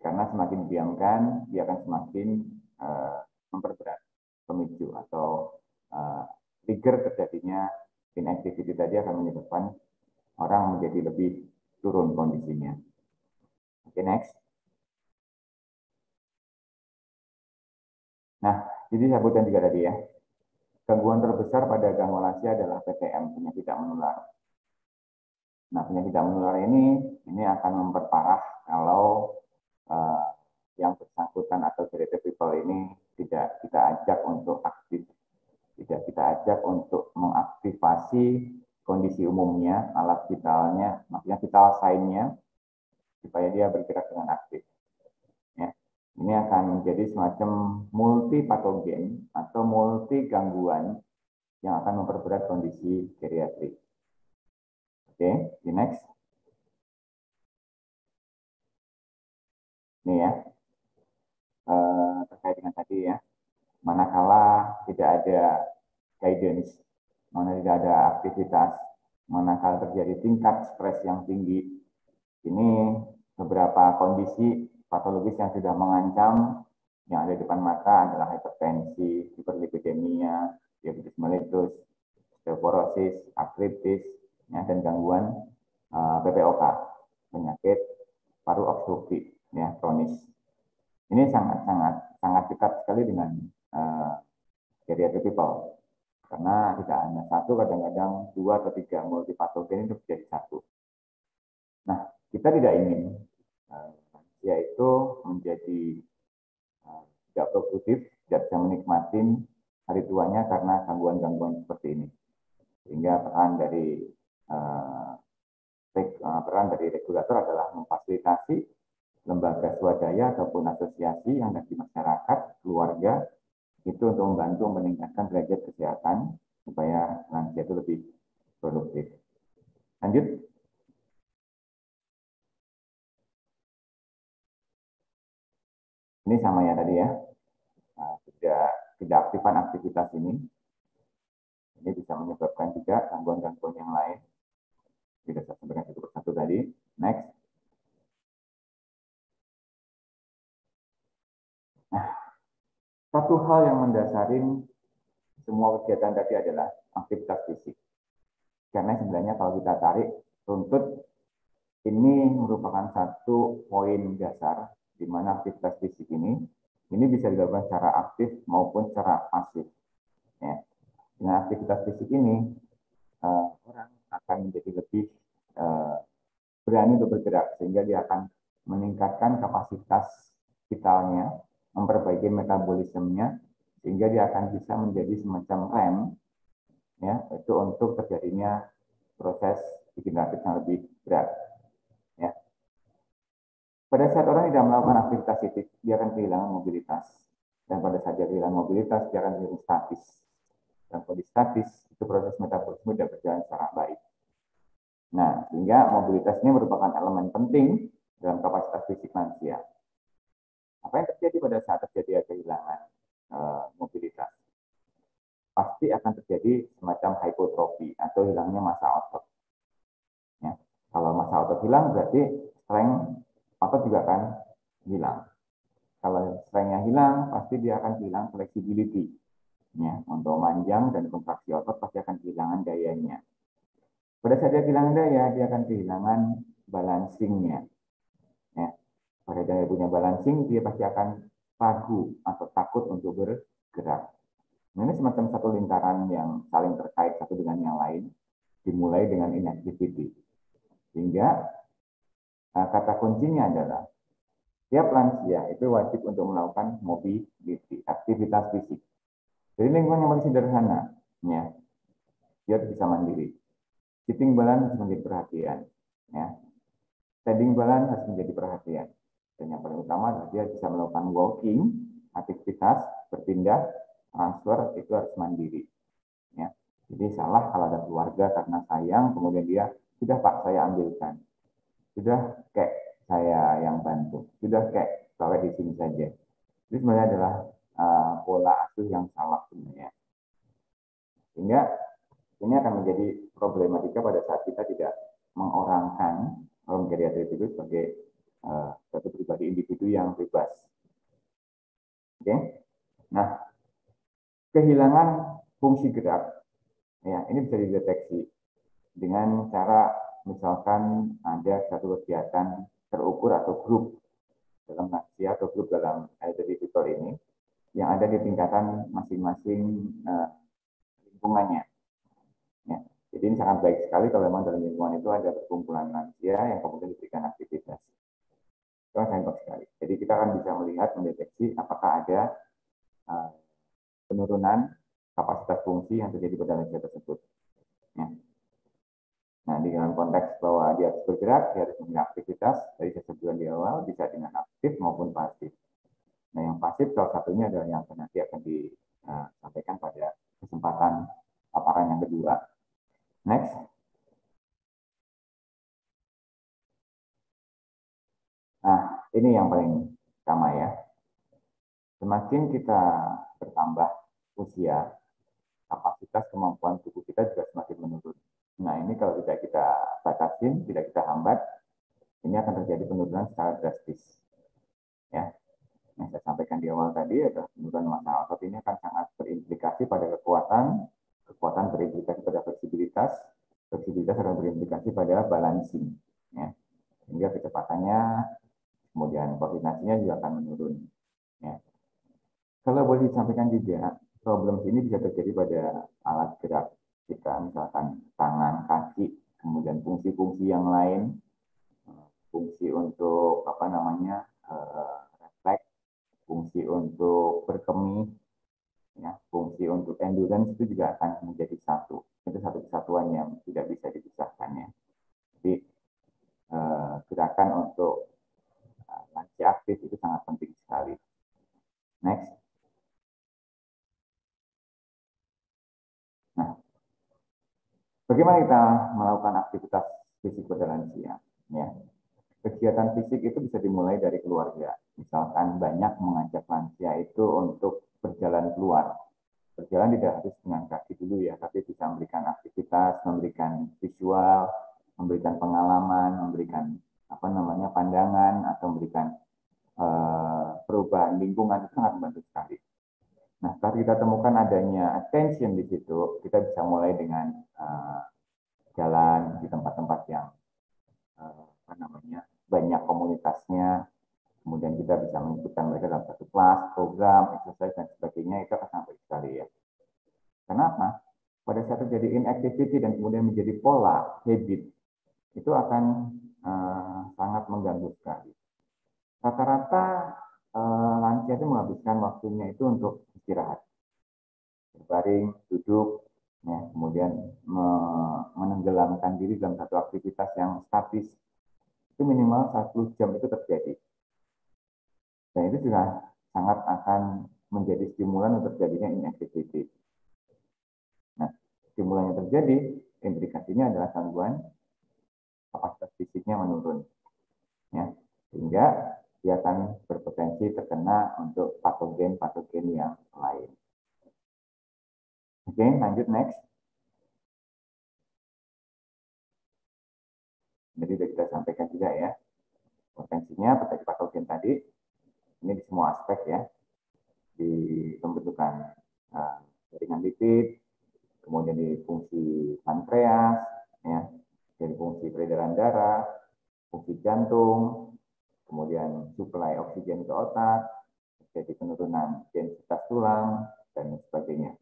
karena semakin didiamkan dia akan semakin memperberat pemicu atau trigger terjadinya inactivity tadi akan menyebabkan orang menjadi lebih turun kondisinya. Oke, next. Nah, jadi saya sebutkan juga tadi ya, gangguan terbesar pada gangguan lansia adalah PTM, penyakit tidak menular. Nah, penyakit tidak menular ini akan memperparah kalau yang bersangkutan atau geriatric people ini tidak kita ajak untuk aktif, tidak kita ajak untuk mengaktifasi kondisi umumnya, alat vitalnya, maksudnya vital sign-nya, supaya dia bergerak dengan aktif. Ya. Ini akan menjadi semacam multi patogen atau multi gangguan yang akan memperberat kondisi geriatrik. Oke, di next. Ini ya, terkait dengan tadi ya, manakala tidak ada guidance, mana tidak ada aktivitas, manakala terjadi tingkat stres yang tinggi, ini beberapa kondisi patologis yang sudah mengancam yang ada di depan mata adalah hipertensi, hiperlipidemia, diabetes mellitus, osteoporosis, artritis, ya, dan gangguan PPOK, penyakit paru obstruktif, ya, kronis. Ini sangat dekat sekali dengan geriatric people. Karena tidak hanya satu, kadang-kadang 2 atau 3 multipatogen itu menjadi satu. Nah, kita tidak ingin yaitu menjadi tidak produktif, tidak bisa menikmati hari tuanya karena gangguan-gangguan seperti ini. Sehingga peran dari regulator adalah memfasilitasi lembaga swadaya ataupun asosiasi yang ada di masyarakat, keluarga, itu untuk membantu meningkatkan derajat kesehatan supaya lansia itu lebih produktif. Lanjut. Ini sama ya tadi ya, keaktifan aktivitas ini bisa menyebabkan juga gangguan-gangguan yang lain. Tidak saya sampaikan satu persatu tadi. Next. Nah, satu hal yang mendasari semua kegiatan tadi adalah aktivitas fisik. Karena sebenarnya kalau kita tarik runtut, ini merupakan satu poin dasar di mana aktivitas fisik ini bisa dilakukan secara aktif maupun secara pasif. Ya. Dengan aktivitas fisik ini, orang akan menjadi lebih berani untuk bergerak, sehingga dia akan meningkatkan kapasitas vitalnya, memperbaiki metabolismenya, sehingga dia akan bisa menjadi semacam rem, ya, itu untuk terjadinya proses degeneratif yang lebih berat. Ya. Pada saat orang tidak melakukan aktivitas fisik, dia akan kehilangan mobilitas. Dan pada saat dia kehilangan mobilitas, dia akan menjadi statis. Dan kalau di statis, itu proses metabolisme tidak berjalan secara baik. Nah, sehingga mobilitas ini merupakan elemen penting dalam kapasitas fisik manusia. Apa yang terjadi pada saat terjadi kehilangan mobilitas? Pasti akan terjadi semacam hipotrofi atau hilangnya massa otot. Ya. Kalau massa otot hilang, berarti strength otot juga akan hilang. Kalau strength-nya hilang, pasti dia akan kehilangan flexibility. Ya, untuk manjang dan kontraksi otot pasti akan kehilangan dayanya. Pada saat dia kehilangan daya, dia akan kehilangan balancing-nya. Ya. Pada dia punya balancing, dia pasti akan ragu atau takut untuk bergerak. Ini semacam satu lingkaran yang saling terkait satu dengan yang lain, dimulai dengan inactivity. Sehingga kata kuncinya adalah tiap lansia itu wajib untuk melakukan mobility, aktivitas fisik. Jadi lingkungan yang paling sederhana, ya, dia bisa mandiri. Sitting balance harus menjadi perhatian, ya. Standing balance harus menjadi perhatian. Dan yang paling utama adalah dia bisa melakukan walking, aktivitas berpindah, transfer itu harus mandiri. Ya. Jadi salah kalau ada keluarga karena sayang, kemudian dia, sudah Pak saya ambilkan. Sudah kayak saya yang bantu. Sudah kayak bawa di sini saja. Itu sebenarnya adalah pola asuh yang salah sebenarnya. Sehingga ini akan menjadi problematika pada saat kita tidak mengorangkan menjadi atlet itu sebagai satu pribadi individu yang bebas. Oke. Nah, kehilangan fungsi gerak, ya ini bisa dideteksi dengan cara misalkan ada satu kegiatan terukur atau grup dalam lansia atau grup dalam elderly people ini yang ada di tingkatan masing-masing lingkungannya. Ya. Jadi ini sangat baik sekali kalau memang dalam lingkungan itu ada perkumpulan lansia yang kemudian diberikan aktivitas. Itu sangat baik sekali. Jadi kita akan bisa melihat, mendeteksi apakah ada penurunan kapasitas fungsi yang terjadi pada lansia tersebut. Ya. Nah, di dalam konteks bahwa dia harus bergerak, dia harus memiliki aktivitas, dari sebelum di awal bisa dengan aktif maupun pasif. Nah, yang pasif salah satunya adalah yang nanti akan disampaikan pada kesempatan paparan yang kedua. Next. Nah, ini yang paling utama ya. Semakin kita bertambah usia, kapasitas kemampuan tubuh kita juga semakin menurun. Nah, ini kalau tidak kita batasin, tidak kita hambat, ini akan terjadi penurunan secara drastis. Ya, yang saya sampaikan di awal tadi adalah penurunan massa otot ini akan sangat berimplikasi pada kekuatan berimplikasi pada fleksibilitas akan berimplikasi pada balancing. Ya. Sehingga kecepatannya, kemudian koordinasinya juga akan menurun. Ya. Kalau boleh disampaikan juga, problem ini bisa terjadi pada alat gerak kita, misalkan tangan, kaki, kemudian fungsi-fungsi yang lain, fungsi untuk refleks, fungsi untuk berkemih, ya, fungsi untuk endurance itu juga akan menjadi satu. Itu satu kesatuan yang tidak bisa dipisahkan ya. Jadi gerakan untuk lansia aktif itu sangat penting sekali. Next. Nah, bagaimana kita melakukan aktivitas fisik pada lansia? Ya. Kegiatan fisik itu bisa dimulai dari keluarga. Misalkan banyak mengajak lansia itu untuk berjalan keluar. Berjalan tidak harus dengan kaki dulu ya, tapi bisa memberikan aktivitas, memberikan visual, memberikan pengalaman, memberikan pandangan atau memberikan perubahan lingkungan itu sangat membantu sekali. Nah, setelah kita temukan adanya attention di situ, kita bisa mulai dengan jalan di tempat-tempat yang banyak komunitasnya, kemudian kita bisa mengikutkan mereka dalam satu kelas, program, exercise dan sebagainya, itu akan sangat sekali ya. Kenapa? Pada saat terjadi inactivity dan kemudian menjadi pola, habit, itu akan sangat mengganggu sekali. Rata-rata lansia itu menghabiskan waktunya itu untuk istirahat. Berbaring, duduk, ya, kemudian menenggelamkan diri dalam satu aktivitas yang statis, itu minimal 1 jam itu terjadi. Dan itu juga sangat akan menjadi stimulan untuk terjadinya inactivity. Nah, stimulan yang terjadi, implikasinya adalah gangguan kapasitas fisiknya menurun, ya, sehingga dia akan berpotensi terkena untuk patogen-patogen yang lain. Oke, lanjut next. Jadi sudah kita sampaikan juga ya, potensinya patogen tadi, ini di semua aspek ya, di pembentukan jaringan lipid, kemudian di fungsi pankreas, ya, dari fungsi peredaran darah, fungsi jantung, kemudian suplai oksigen ke otak, jadi penurunan densitas tulang, dan sebagainya.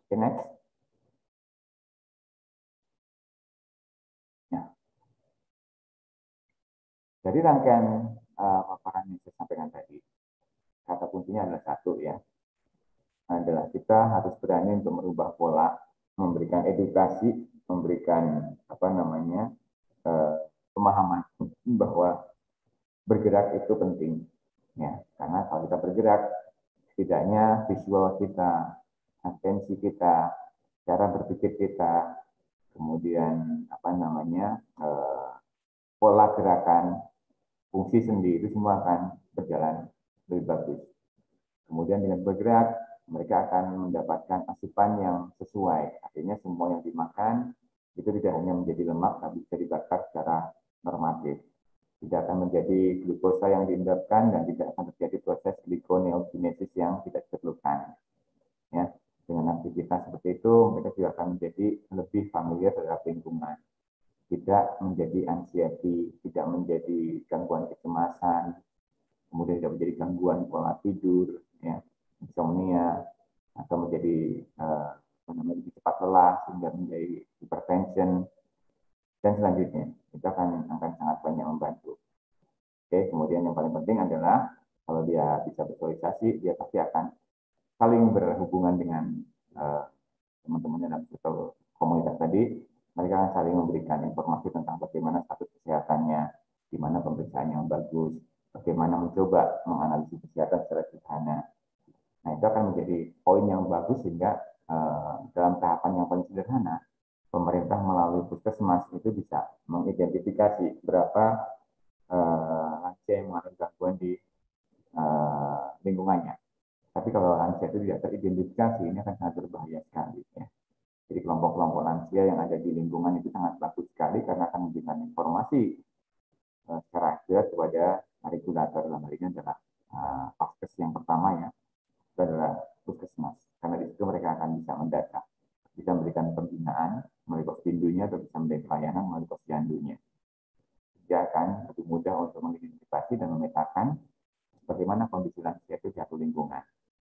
Oke, next. Ya. Dari rangkaian paparan yang saya sampaikan tadi, kata kuncinya adalah satu ya, adalah kita harus berani untuk merubah pola, memberikan edukasi, memberikan pemahaman bahwa bergerak itu penting, ya, karena kalau kita bergerak, setidaknya visual kita, atensi kita, cara berpikir kita, kemudian pola gerakan, fungsi sendi itu semua akan berjalan lebih bagus. Kemudian dengan bergerak, mereka akan mendapatkan asupan yang sesuai. Artinya semua yang dimakan itu tidak hanya menjadi lemak, tapi bisa dibakar secara normatif. Tidak akan menjadi glukosa yang diendapkan dan tidak akan terjadi proses glikoneogenesis yang tidak diperlukan. Ya, dengan aktivitas seperti itu, mereka juga akan menjadi lebih familiar terhadap lingkungan. Tidak menjadi anxiety, tidak menjadi gangguan kecemasan, kemudian tidak menjadi gangguan pola tidur, ya, insomnia, atau menjadi lebih cepat lelah sehingga menjadi hypertension, dan selanjutnya itu akan sangat banyak membantu. Oke, kemudian yang paling penting adalah kalau dia bisa bersosialisasi, dia pasti akan saling berhubungan dengan teman-teman dalam komunitas tadi. Mereka akan saling memberikan informasi tentang bagaimana status kesehatannya, di mana pemeriksaan yang bagus, bagaimana mencoba menganalisis kesehatan secara sederhana. Nah, itu akan menjadi poin yang bagus sehingga dalam tahapan yang paling sederhana, pemerintah melalui puskesmas itu bisa mengidentifikasi berapa lansia yang mengalami gangguan di lingkungannya. Tapi kalau lansia itu tidak teridentifikasi, ini akan sangat berbahaya sekali. Ya. Jadi kelompok-kelompok lansia yang ada di lingkungan itu sangat bagus sekali karena akan memberikan informasi secara akurat kepada regulator. Dalam hal ini adalah Paskes yang pertama ya, itu adalah puskesmas. Karena di situ mereka akan bisa mendata, bisa memberikan pembinaan melalui posyandunya atau bisa memberikan pelayanan melalui posyandunya. Dia akan lebih mudah untuk mengidentifikasi dan memetakan bagaimana kondisi lansia itu di satu lingkungan.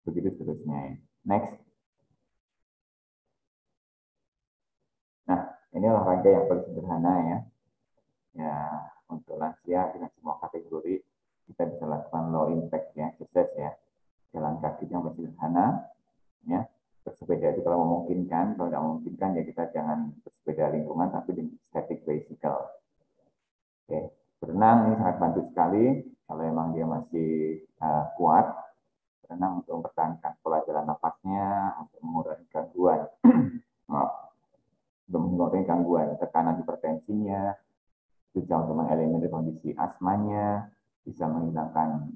Begitu seterusnya. Next. Nah, ini olahraga yang paling sederhana ya. Ya, untuk lansia dengan semua kategori kita bisa lakukan low impact ya, exercise ya. Jalan kaki yang paling sederhana, ya. Bersepeda itu kalau memungkinkan, kalau tidak memungkinkan ya kita jangan bersepeda lingkungan, tapi dengan static bicycle. Oke, berenang ini sangat bantu sekali kalau memang dia masih kuat. Berenang untuk mempertahankan pola jalan nafasnya, untuk mengurangi gangguan, untuk mengurangi gangguan tekanan hipertensinya, bisa untuk mengeliminir kondisi asmanya, bisa menghilangkan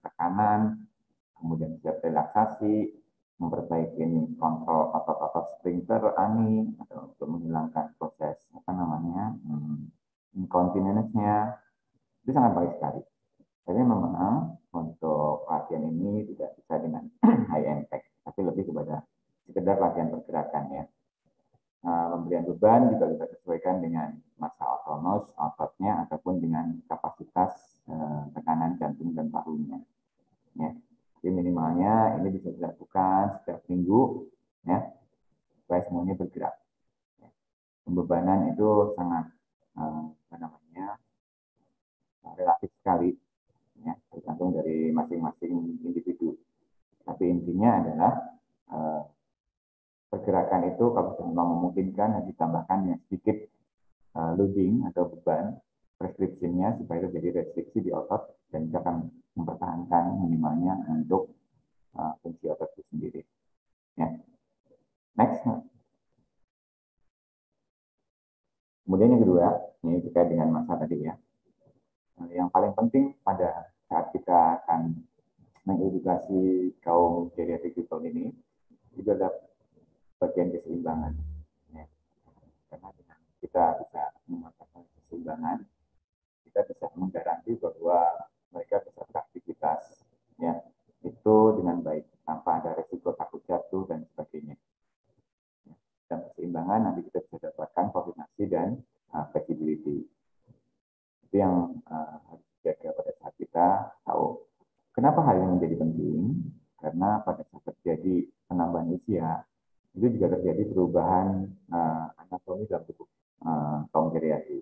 tekanan, kemudian bisa relaksasi, memperbaiki kontrol otot-otot sphincter ani, atau untuk menghilangkan proses incontinence-nya, itu sangat baik sekali. Jadi memang untuk latihan ini tidak bisa dengan high impact, tapi lebih kepada sekedar latihan pergerakan ya. Pemberian beban juga bisa disesuaikan dengan massa otonos ototnya ataupun dengan kapasitas tekanan jantung dan parunya. Ya. Jadi minimalnya ini bisa dilakukan setiap minggu, ya, supaya semuanya bergerak. Ya. Pembebanan itu sangat relatif sekali. Ya, tergantung dari masing-masing individu. Tapi intinya adalah pergerakan itu kalau memang memungkinkan ditambahkan yang sedikit loading atau beban prescription-nya supaya terjadi restriksi di otot dan kita akan mempertahankan minimalnya untuk fungsi otot itu sendiri. Ya. Next. Kemudian yang kedua, ini terkait dengan masa tadi ya. Yang paling penting pada saat kita akan mengedukasi kaum geriatric people ini itu adalah bagian keseimbangan. Ya. Karena dengan kita bisa memanfaatkan keseimbangan, kita bisa menggaransi bahwa mereka bisa beraktivitas ya itu dengan baik tanpa ada resiko takut jatuh dan sebagainya. Dan keseimbangan nanti kita bisa dapatkan koordinasi dan flexibility. Itu yang harus dijaga pada saat kita tahu. Kenapa hal ini menjadi penting? Karena pada saat terjadi penambahan usia, itu juga terjadi perubahan anatomi dalam tubuh kaum geriatrik.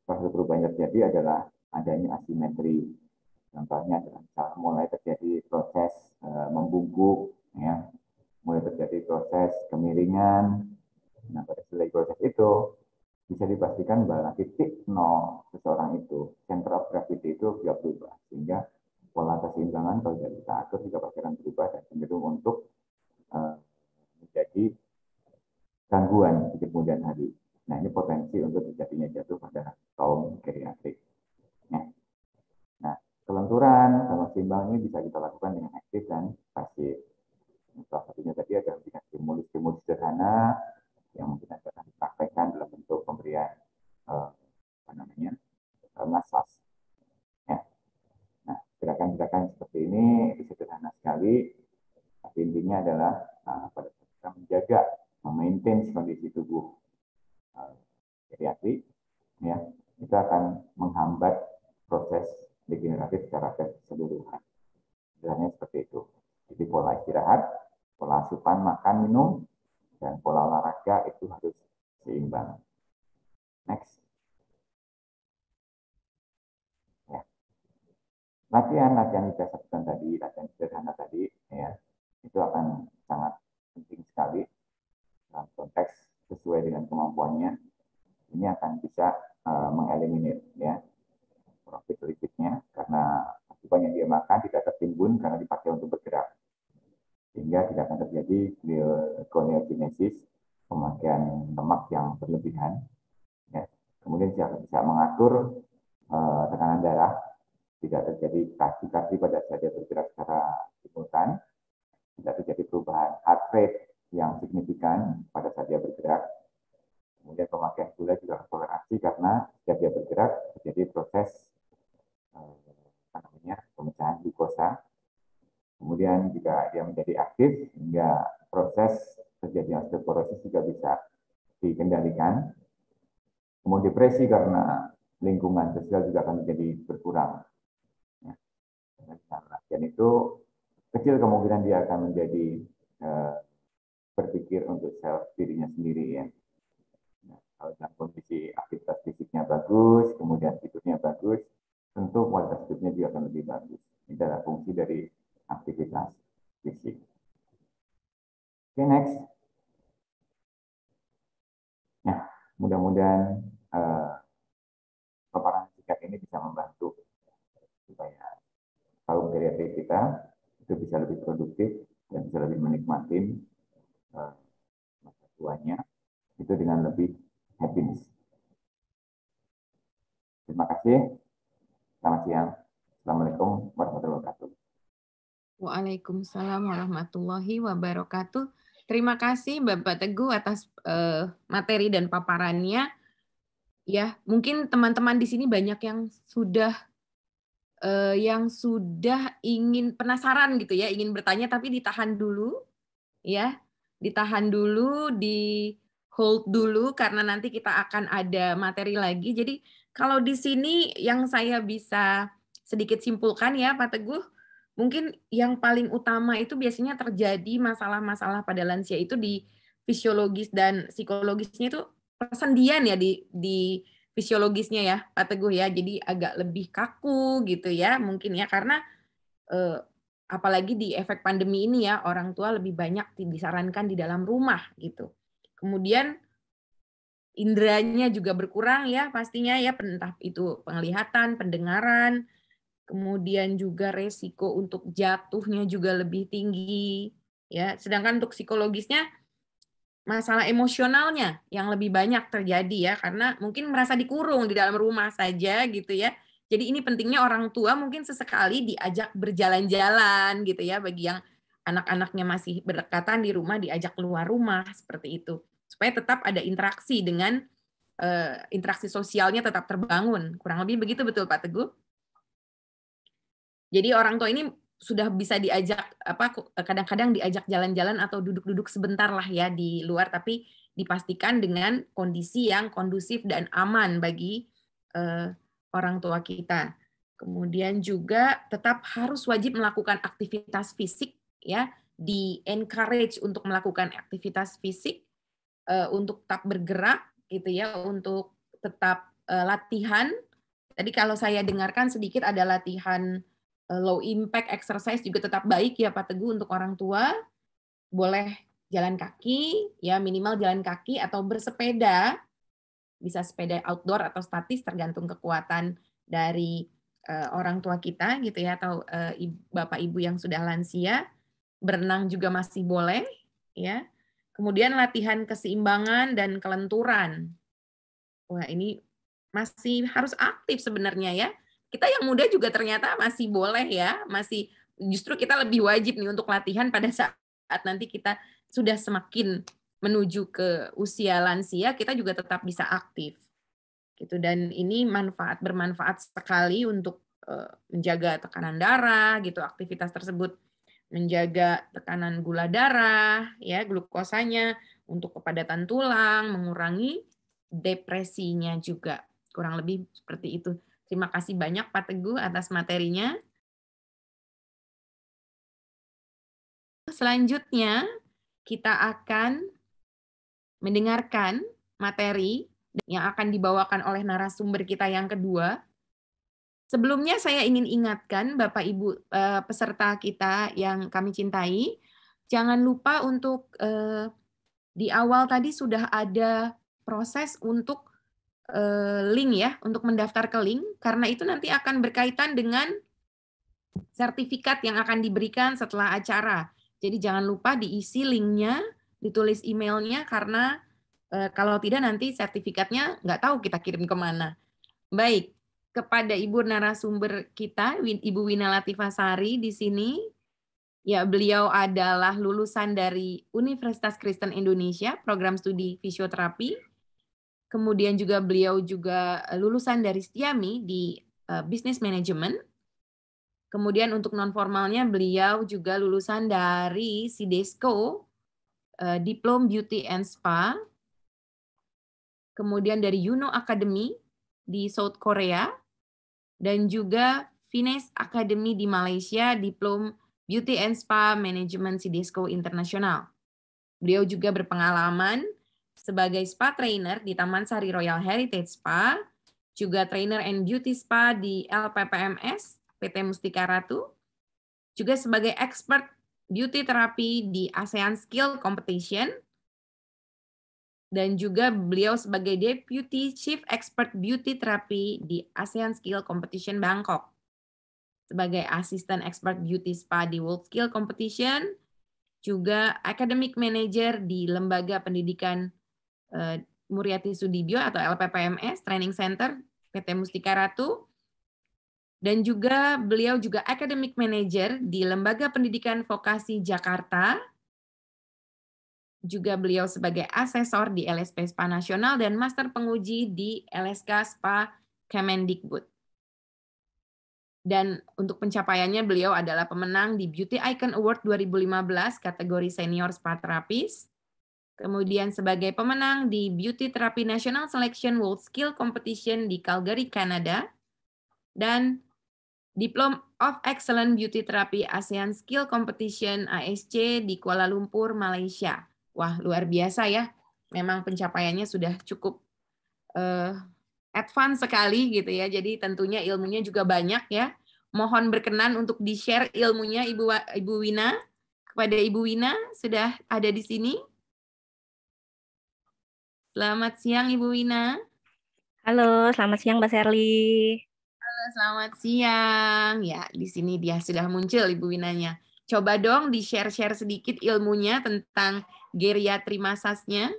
Salah satu perubahan yang terjadi adalah adanya asimetri. Contohnya adalah mulai terjadi proses membungkuk, ya, mulai terjadi proses kemiringan. Nah, pada saat proses itu bisa dipastikan bahwa titik nol seseorang itu, center of gravity itu tidak berubah, sehingga pola keseimbangan kalau tidak kita atur juga pasti akan berubah dan cenderung untuk menjadi gangguan di kemudian hari. Nah, ini potensi untuk terjadinya jatuh pada kaum geriatrik. Ya. Nah, kelenturan sama seimbang ini bisa kita lakukan dengan aktif dan pasif. Salah satunya tadi adalah dengan stimulus-stimulus sederhana yang mungkin akan dipraktekkan dalam bentuk pemberian massage. Ya. Nah, gerakan-gerakan seperti ini itu sederhana sekali, tapi intinya adalah pada saat kita menjaga, memaintain kondisi tubuh geriatrik, ya, itu akan menghambat proses degeneratif secara keseluruhan. Sebenarnya seperti itu. Jadi pola istirahat, pola asupan makan minum, dan pola olahraga itu harus seimbang. Next. Ya. Latihan kita sebutkan tadi, latihan sederhana tadi, ya, itu akan sangat penting sekali dalam konteks sesuai dengan kemampuannya. Ini akan bisa mengeliminir ya profit liquidnya karena asupan yang dia makan tidak tertimbun karena dipakai untuk bergerak, sehingga tidak akan terjadi glyconeogenesis, pemakaian lemak yang berlebihan. Ya. Kemudian bisa mengatur tekanan darah, tidak terjadi takikardia pada saat dia bergerak secara simultan, tidak terjadi perubahan heart rate yang signifikan pada saat dia bergerak. Kemudian pemakaian gula juga toleransi karena setiap dia bergerak terjadi proses pemecahan glukosa. Kemudian jika dia menjadi aktif sehingga proses terjadinya osteoporosis juga bisa dikendalikan. Kemudian depresi karena lingkungan sosial juga akan menjadi berkurang. Ya. Dengan latihan itu kecil kemungkinan dia akan menjadi berpikir untuk self dirinya sendiri ya. Nah, kalau dalam kondisi aktivitas fisiknya bagus, kemudian tidurnya bagus, tentu kualitas hidupnya juga akan lebih bagus. Ini adalah fungsi dari aktivitas fisik. Oke, next. Nah, mudah-mudahan paparan singkat ini bisa membantu supaya kaum geriatrik kita itu bisa lebih produktif dan bisa lebih menikmati masa tuanya itu dengan lebih happiness. Terima kasih. Selamat siang. Assalamualaikum warahmatullahi wabarakatuh. Waalaikumsalam warahmatullahi wabarakatuh. Terima kasih Bapak Teguh atas materi dan paparannya. Ya, mungkin teman-teman di sini banyak yang sudah ingin penasaran gitu ya, ingin bertanya tapi ditahan dulu, ya, ditahan dulu, di hold dulu karena nanti kita akan ada materi lagi. Jadi kalau di sini yang saya bisa sedikit simpulkan ya Pak Teguh, mungkin yang paling utama itu biasanya terjadi masalah-masalah pada lansia itu di fisiologis dan psikologisnya itu persendian ya di fisiologisnya ya Pak Teguh ya. Jadi agak lebih kaku gitu ya mungkin ya karena apalagi di efek pandemi ini ya, orang tua lebih banyak disarankan di dalam rumah gitu. Kemudian indranya juga berkurang ya pastinya ya, entah itu penglihatan, pendengaran, kemudian juga resiko untuk jatuhnya juga lebih tinggi ya. Sedangkan untuk psikologisnya, masalah emosionalnya yang lebih banyak terjadi ya, karena mungkin merasa dikurung di dalam rumah saja gitu ya. Jadi ini pentingnya orang tua mungkin sesekali diajak berjalan-jalan gitu ya, bagi yang anak-anaknya masih berdekatan di rumah diajak keluar rumah seperti itu, supaya tetap ada interaksi dengan interaksi sosialnya tetap terbangun. Kurang lebih begitu, betul Pak Teguh? Jadi orang tua ini sudah bisa diajak kadang-kadang diajak jalan-jalan atau duduk-duduk sebentar lah ya di luar, tapi dipastikan dengan kondisi yang kondusif dan aman bagi orang tua kita. Kemudian juga tetap harus wajib melakukan aktivitas fisik ya, di encourage untuk melakukan aktivitas fisik, untuk tetap bergerak gitu ya, untuk tetap latihan. Tadi kalau saya dengarkan sedikit ada latihan low impact exercise juga tetap baik ya Pak Teguh untuk orang tua. Boleh jalan kaki, ya minimal jalan kaki atau bersepeda, bisa sepeda outdoor atau statis tergantung kekuatan dari orang tua kita gitu ya, atau bapak ibu yang sudah lansia. Berenang juga masih boleh ya. Kemudian latihan keseimbangan dan kelenturan. Wah, ini masih harus aktif sebenarnya ya. Kita yang muda juga ternyata masih boleh ya, masih justru kita lebih wajib nih untuk latihan pada saat nanti kita sudah semakin menuju ke usia lansia, kita juga tetap bisa aktif. Gitu, dan ini bermanfaat sekali untuk menjaga tekanan darah gitu, aktivitas tersebut menjaga tekanan gula darah ya, glukosanya, untuk kepadatan tulang, mengurangi depresinya juga. Kurang lebih seperti itu. Terima kasih banyak Pak Teguh atas materinya. Selanjutnya kita akan mendengarkan materi yang akan dibawakan oleh narasumber kita yang kedua. Sebelumnya saya ingin ingatkan Bapak Ibu peserta kita yang kami cintai, jangan lupa untuk di awal tadi sudah ada proses untuk link ya, untuk mendaftar ke link, karena itu nanti akan berkaitan dengan sertifikat yang akan diberikan setelah acara. Jadi jangan lupa diisi linknya, ditulis emailnya, karena kalau tidak nanti sertifikatnya nggak tahu kita kirim kemana. Baik, kepada Ibu narasumber kita, Ibu Wina Latifasari di sini. Ya, beliau adalah lulusan dari Universitas Kristen Indonesia, program studi fisioterapi. Kemudian juga beliau juga lulusan dari Setiami di Business Management. Kemudian untuk non-formalnya beliau juga lulusan dari Sidesco, Diplom Beauty and Spa. Kemudian dari Yuno Academy di South Korea. Dan juga Finesse Academy di Malaysia, Diplom Beauty and Spa Management Sidesco International. Beliau juga berpengalaman sebagai spa trainer di Taman Sari Royal Heritage Spa, juga trainer and beauty spa di LPPMS, PT Mustika Ratu, juga sebagai expert beauty terapi di ASEAN Skill Competition, dan juga beliau sebagai Deputy Chief Expert Beauty Therapy di ASEAN Skill Competition Bangkok, sebagai Assistant Expert Beauty Spa di World Skill Competition, juga Academic Manager di Lembaga Pendidikan Muriati Sudibyo atau LPPMS Training Center PT Mustika Ratu, dan juga beliau juga Academic Manager di Lembaga Pendidikan Vokasi Jakarta, juga beliau sebagai asesor di LSP Spa Nasional dan Master Penguji di LSK Spa Kemendikbud. Dan untuk pencapaiannya beliau adalah pemenang di Beauty Icon Award 2015 kategori Senior Spa Therapist. Kemudian sebagai pemenang di Beauty Therapy National Selection World Skill Competition di Calgary, Kanada. Dan Diplom of Excellent Beauty Therapy ASEAN Skill Competition ASC di Kuala Lumpur, Malaysia. Wah, luar biasa ya. Memang pencapaiannya sudah cukup advance sekali gitu ya. Jadi tentunya ilmunya juga banyak ya. mohon berkenan untuk di-share ilmunya Ibu Wina. Kepada Ibu Wina, sudah ada di sini. Selamat siang Ibu Wina. Halo, selamat siang Mbak Sherly. Halo, selamat siang. Ya, di sini dia sudah muncul Ibu Winanya. Coba dong di-share-share sedikit ilmunya tentang geriatri massage-nya.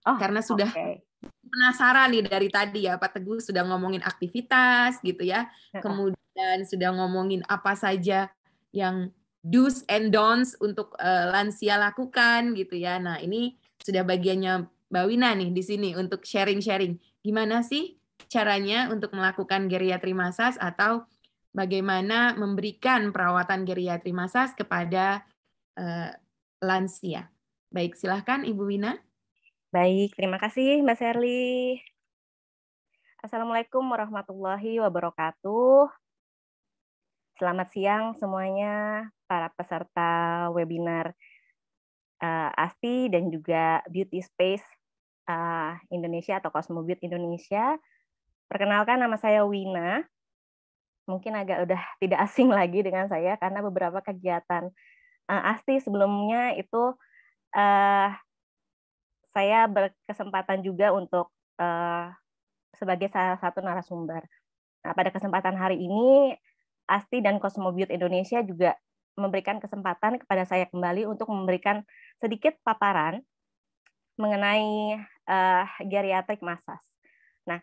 Karena sudah penasaran nih dari tadi ya, Pak Teguh sudah ngomongin aktivitas gitu ya. Kemudian sudah ngomongin apa saja yang do's and don'ts untuk lansia lakukan gitu ya. Nah, ini sudah bagiannya Mbak Wina nih di sini untuk sharing-sharing. Gimana sih caranya untuk melakukan geriatri massage atau bagaimana memberikan perawatan geriatri massage kepada lansia. Baik, silahkan Ibu Wina. Baik, terima kasih Mbak Sherly. Assalamualaikum warahmatullahi wabarakatuh. Selamat siang semuanya para peserta webinar ASTI dan juga Beauty Space Indonesia atau Cosmobeauty Indonesia. Perkenalkan, nama saya Wina. Mungkin agak udah tidak asing lagi dengan saya karena beberapa kegiatan ASTI sebelumnya itu saya berkesempatan juga untuk sebagai salah satu narasumber. Nah, pada kesempatan hari ini, ASTI dan Cosmobeauty Indonesia juga memberikan kesempatan kepada saya kembali untuk memberikan sedikit paparan mengenai geriatrik massage. Nah,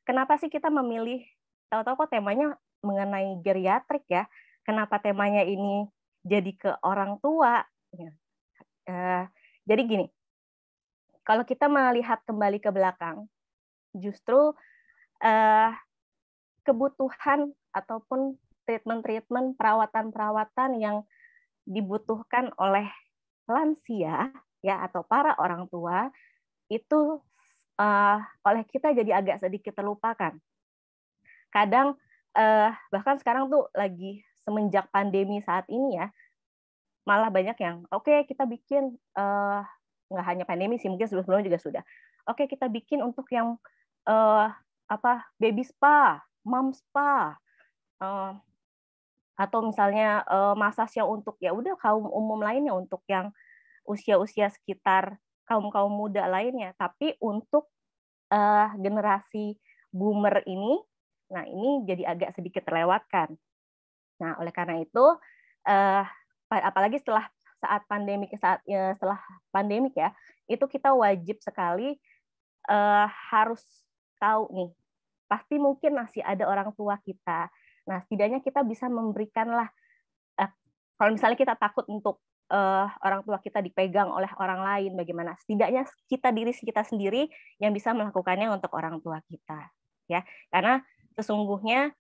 kenapa sih kita memilih, tahu-tahu kok temanya mengenai geriatrik ya? Kenapa temanya ini jadi ke orang tua? Jadi gini, kalau kita melihat kembali ke belakang, justru kebutuhan ataupun treatment-treatment, perawatan-perawatan yang dibutuhkan oleh lansia ya atau para orang tua itu oleh kita jadi agak sedikit terlupakan. Kadang bahkan sekarang tuh lagi semenjak pandemi saat ini ya, malah banyak yang kita bikin nggak hanya pandemi sih, mungkin sebelum-sebelumnya juga sudah. Kita bikin untuk yang baby spa, mom spa, atau misalnya massage yang untuk ya udah kaum umum lainnya, untuk yang usia-usia sekitar kaum muda lainnya. Tapi untuk generasi boomer ini, nah ini jadi agak sedikit terlewatkan. Nah oleh karena itu, apalagi setelah pandemik ya, itu kita wajib sekali harus tahu nih, pasti mungkin masih ada orang tua kita. Nah, setidaknya kita bisa memberikanlah, kalau misalnya kita takut untuk orang tua kita dipegang oleh orang lain, bagaimana? Setidaknya diri kita sendiri yang bisa melakukannya untuk orang tua kita, ya. Karena sesungguhnya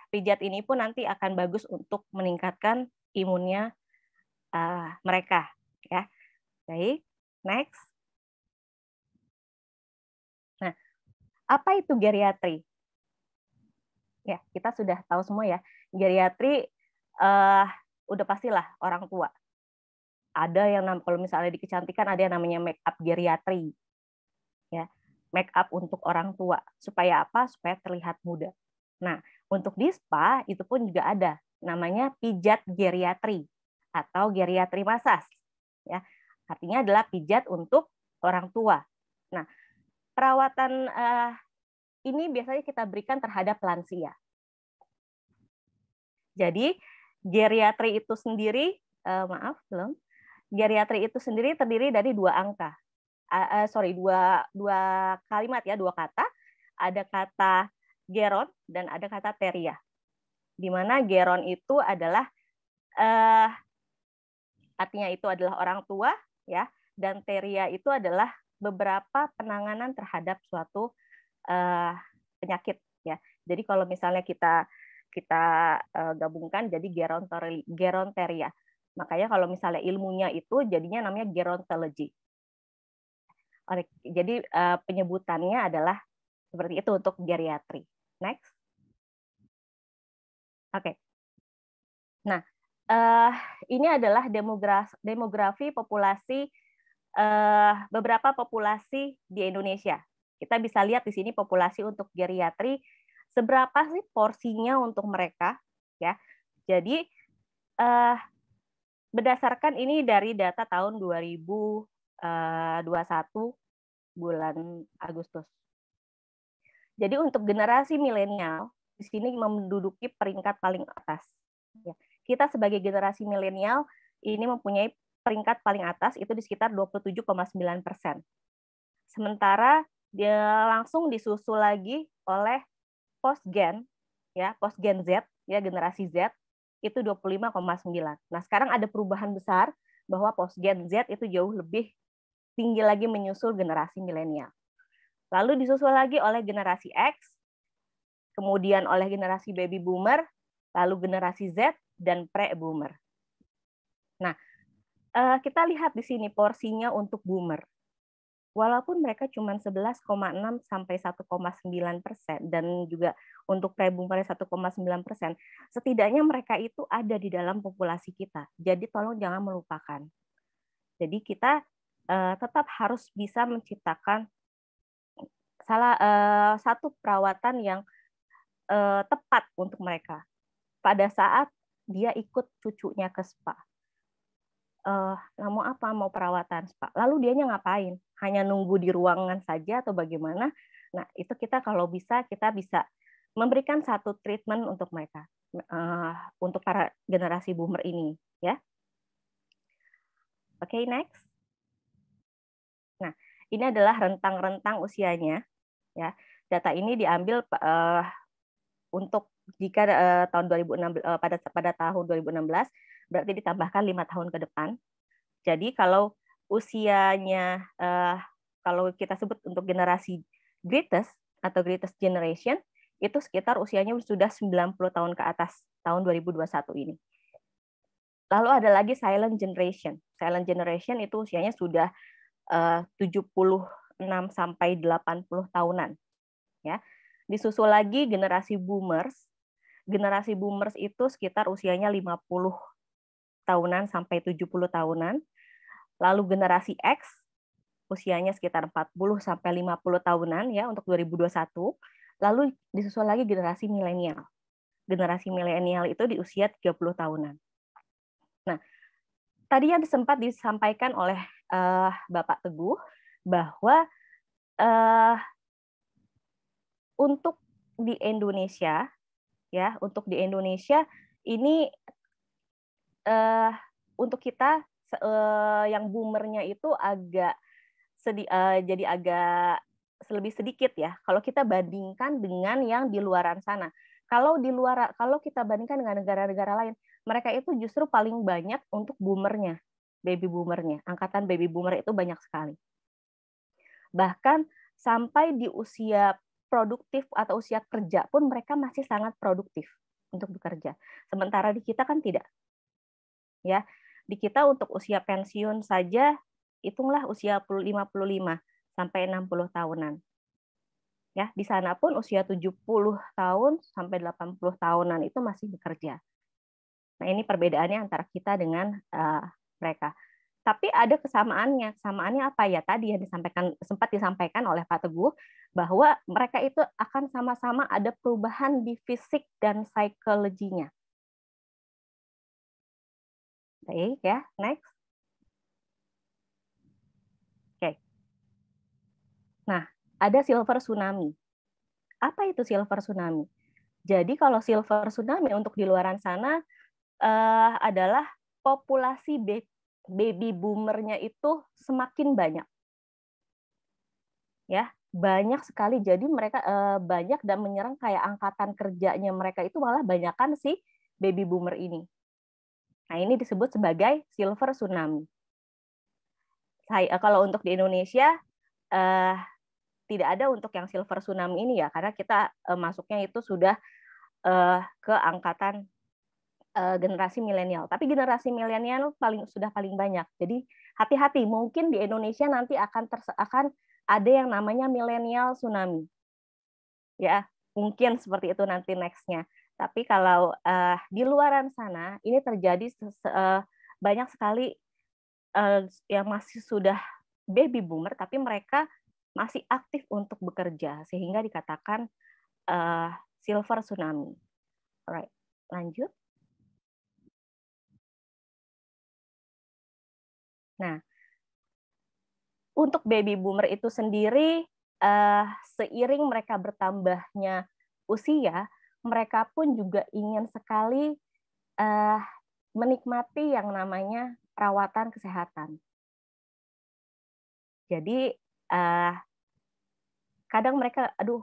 pijat ini pun nanti akan bagus untuk meningkatkan imunnya mereka, ya. Baik, next. Nah, apa itu geriatri? Ya, kita sudah tahu semua ya. Geriatri udah pastilah orang tua. Ada yang kalau misalnya di kecantikan ada yang namanya make up geriatri. Ya, make up untuk orang tua. Supaya apa? Supaya terlihat muda. Nah, untuk di spa itu pun juga ada namanya pijat geriatri atau geriatri massage. Ya, artinya adalah pijat untuk orang tua. Nah, perawatan ini biasanya kita berikan terhadap lansia. Jadi geriatri itu sendiri, geriatri itu sendiri terdiri dari dua angka, dua kalimat ya, dua kata. Ada kata geron dan ada kata teria. Di mana geron itu adalah artinya itu adalah orang tua ya, dan teria itu adalah beberapa penanganan terhadap suatu penyakit ya. Jadi kalau misalnya kita gabungkan jadi geronteria. Makanya kalau misalnya ilmunya itu jadinya namanya gerontology. Jadi penyebutannya adalah seperti itu untuk geriatri. Next. Oke. Nah, ini adalah demografi populasi beberapa populasi di Indonesia. Kita bisa lihat di sini populasi untuk geriatri seberapa sih porsinya untuk mereka, ya. Jadi berdasarkan ini dari data tahun 2021 bulan Agustus. Jadi untuk generasi milenial di sini menduduki peringkat paling atas. Ya. Kita sebagai generasi milenial ini mempunyai peringkat paling atas itu di sekitar 27,9%. Sementara dia langsung disusul lagi oleh post-gen, ya post-gen Z, ya generasi Z itu 25,9. Nah sekarang ada perubahan besar bahwa post-gen Z itu jauh lebih tinggi lagi menyusul generasi milenial. Lalu disusul lagi oleh generasi X, kemudian oleh generasi baby boomer, lalu generasi Z, dan pre-boomer. Nah, kita lihat di sini porsinya untuk boomer. Walaupun mereka cuma 11,6 sampai 1,9%, dan juga untuk pre-boomer 1,9%, setidaknya mereka itu ada di dalam populasi kita. Jadi tolong jangan melupakan. Jadi kita tetap harus bisa menciptakan satu perawatan yang tepat untuk mereka pada saat dia ikut cucunya ke spa. Mau apa? Mau perawatan spa. Lalu dianya ngapain? Hanya nunggu di ruangan saja atau bagaimana? Nah, itu kita kalau bisa, kita bisa memberikan satu treatment untuk mereka, untuk para generasi boomer ini, ya. Oke, next. Nah, ini adalah rentang-rentang usianya, ya. Data ini diambil untuk jika tahun 2016 pada tahun 2016 berarti ditambahkan 5 tahun ke depan. Jadi kalau usianya kalau kita sebut untuk generasi greatest atau greatest generation itu sekitar usianya sudah 90 tahun ke atas tahun 2021 ini. Lalu ada lagi silent generation. Silent generation itu usianya sudah 76 sampai 80 tahunan, ya. Disusul lagi generasi boomers. Generasi boomers itu sekitar usianya 50 tahunan sampai 70 tahunan. Lalu generasi X usianya sekitar 40 sampai 50 tahunan, ya, untuk 2021. Lalu disusul lagi generasi milenial. Generasi milenial itu di usia 30 tahunan. Nah, tadi yang sempat disampaikan oleh Bapak Teguh bahwa untuk di Indonesia, ya, untuk di Indonesia ini untuk kita yang boomernya itu agak jadi agak lebih sedikit, ya, kalau kita bandingkan dengan yang di luaran sana. Kalau kita bandingkan dengan negara-negara lain, mereka itu justru paling banyak untuk boomernya, baby boomernya. Angkatan baby boomer itu banyak sekali. Bahkan sampai di usia produktif atau usia kerja pun mereka masih sangat produktif untuk bekerja. Sementara di kita kan tidak. Ya, di kita untuk usia pensiun saja hitunglah usia 55 sampai 60 tahunan. Ya, di sana pun usia 70 tahun sampai 80 tahunan itu masih bekerja. Nah, ini perbedaannya antara kita dengan mereka. Tapi ada kesamaannya. Kesamaannya apa ya? Tadi yang sempat disampaikan oleh Pak Teguh bahwa mereka itu akan sama-sama ada perubahan di fisik dan psikologinya. Baik, ya, next. Oke. Nah, ada silver tsunami. Apa itu silver tsunami? Jadi kalau silver tsunami untuk di luaran sana adalah populasi baby boomernya itu semakin banyak. Ya, banyak sekali. Jadi mereka banyak dan menyerang kayak angkatan kerjanya mereka itu malah banyakan si baby boomer ini. Nah, ini disebut sebagai silver tsunami. Kalau untuk di Indonesia tidak ada untuk yang silver tsunami ini, ya, karena kita masuknya itu sudah ke angkatan generasi milenial. Tapi generasi milenial sudah paling banyak. Jadi hati-hati, mungkin di Indonesia nanti akan ada yang namanya milenial tsunami. Ya, mungkin seperti itu nanti next-nya. Tapi kalau di luaran sana ini terjadi banyak sekali yang masih sudah baby boomer tapi mereka masih aktif untuk bekerja, sehingga dikatakan silver tsunami. Alright, lanjut. Nah, untuk baby boomer itu sendiri, seiring mereka bertambahnya usia, mereka pun juga ingin sekali menikmati yang namanya perawatan kesehatan. Jadi kadang mereka, aduh,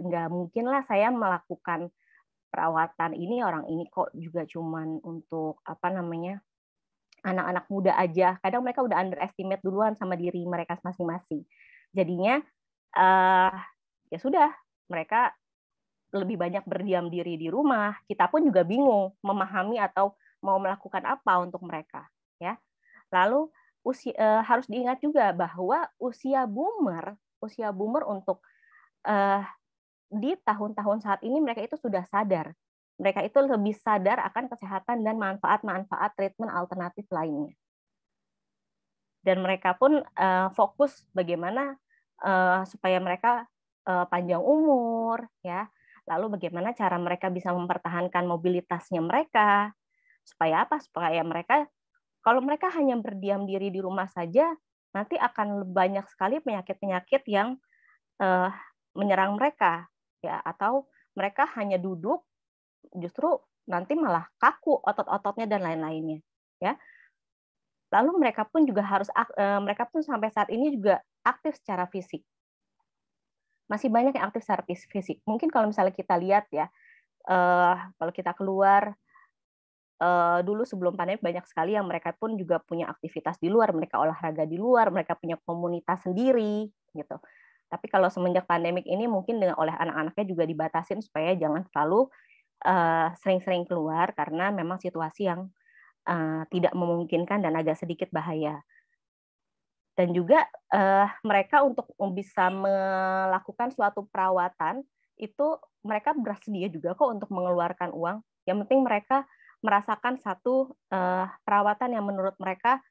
nggak mungkin lah saya melakukan perawatan ini, orang ini kok juga cuman untuk apa namanya, anak-anak muda aja. Kadang mereka udah underestimate duluan sama diri mereka masing-masing. Jadinya ya sudah, mereka lebih banyak berdiam diri di rumah. Kita pun juga bingung memahami atau mau melakukan apa untuk mereka, ya. Lalu harus diingat juga bahwa usia boomer untuk di tahun-tahun saat ini mereka itu sudah sadar. Mereka itu lebih sadar akan kesehatan dan manfaat-manfaat treatment alternatif lainnya. Dan mereka pun fokus bagaimana supaya mereka panjang umur, ya. Lalu bagaimana cara mereka bisa mempertahankan mobilitasnya mereka, supaya apa? Supaya mereka, kalau mereka hanya berdiam diri di rumah saja, nanti akan banyak sekali penyakit-penyakit yang menyerang mereka, ya. Atau mereka hanya duduk, justru nanti malah kaku otot-ototnya dan lain-lainnya, ya. Lalu mereka pun sampai saat ini juga aktif secara fisik. Masih banyak yang aktif secara fisik. Mungkin kalau misalnya kita lihat ya, kalau kita keluar dulu sebelum pandemi banyak sekali yang mereka pun juga punya aktivitas di luar, mereka olahraga di luar, mereka punya komunitas sendiri, gitu. Tapi kalau semenjak pandemik ini mungkin oleh anak-anaknya juga dibatasin supaya jangan terlalu sering-sering keluar karena memang situasi yang tidak memungkinkan dan agak sedikit bahaya. Dan juga mereka untuk bisa melakukan suatu perawatan itu mereka bersedia juga kok untuk mengeluarkan uang. Yang penting mereka merasakan satu perawatan yang menurut mereka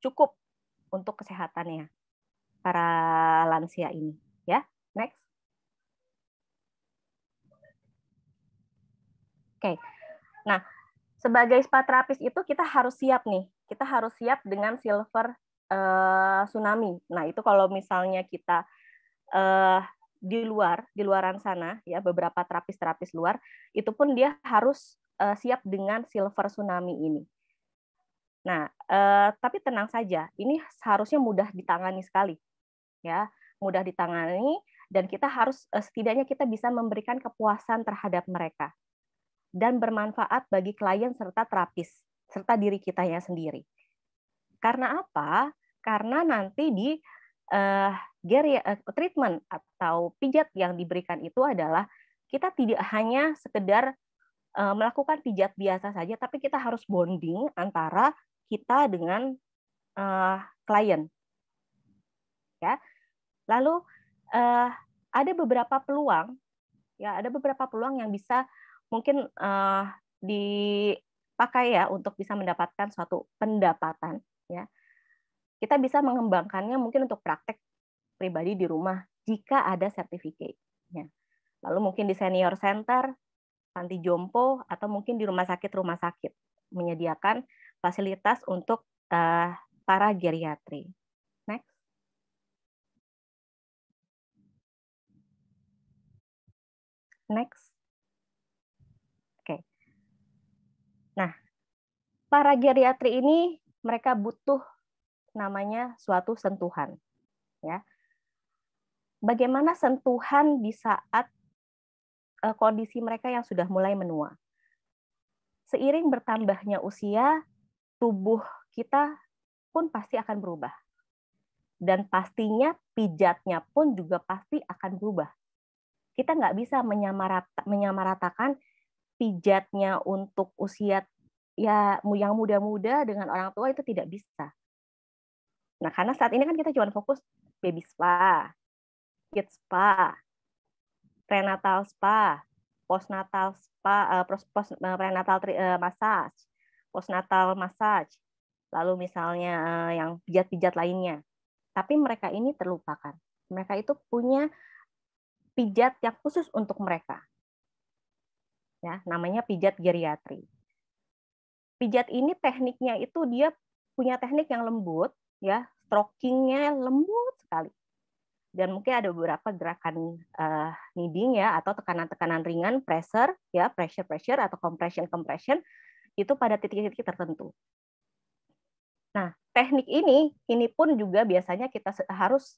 cukup untuk kesehatannya para lansia ini. Ya, next. Oke. Nah, sebagai spa terapis itu kita harus siap nih. Kita harus siap dengan silver tsunami. Nah, itu kalau misalnya kita di luaran sana, ya beberapa terapis luar, itu pun dia harus siap dengan silver tsunami ini. Nah, tapi tenang saja, ini seharusnya mudah ditangani sekali, ya, mudah ditangani, dan kita harus setidaknya kita bisa memberikan kepuasan terhadap mereka dan bermanfaat bagi klien serta terapis, serta diri kitanya sendiri. Karena apa? Karena nanti di treatment atau pijat yang diberikan itu adalah kita tidak hanya sekedar melakukan pijat biasa saja, tapi kita harus bonding antara kita dengan klien. Ya. Lalu ada beberapa peluang, ya, ada beberapa peluang yang bisa mungkin dipakai ya untuk bisa mendapatkan suatu pendapatan, ya. Kita bisa mengembangkannya mungkin untuk praktek pribadi di rumah jika ada sertifikatnya. Lalu mungkin di senior center, panti jompo, atau mungkin di rumah sakit menyediakan fasilitas untuk para geriatri. Next. Next. Oke. Nah, para geriatri ini mereka butuh namanya suatu sentuhan, ya. Bagaimana sentuhan di saat kondisi mereka yang sudah mulai menua? Seiring bertambahnya usia, tubuh kita pun pasti akan berubah. Dan pastinya pijatnya pun juga pasti akan berubah. Kita nggak bisa menyamaratakan pijatnya untuk usia ya yang muda-muda dengan orang tua, itu tidak bisa. Nah, karena saat ini kan kita cuma fokus baby spa, kids spa, prenatal spa, postnatal spa, prenatal massage, postnatal massage, lalu misalnya yang pijat-pijat lainnya. Tapi mereka ini terlupakan. Mereka itu punya pijat yang khusus untuk mereka. Ya, namanya pijat geriatri. Pijat ini tekniknya itu dia punya teknik yang lembut, ya, strokingnya lembut sekali. Dan mungkin ada beberapa gerakan kneading ya, atau tekanan-tekanan ringan, pressure ya, pressure atau compression itu pada titik-titik tertentu. Nah, teknik ini pun juga biasanya kita harus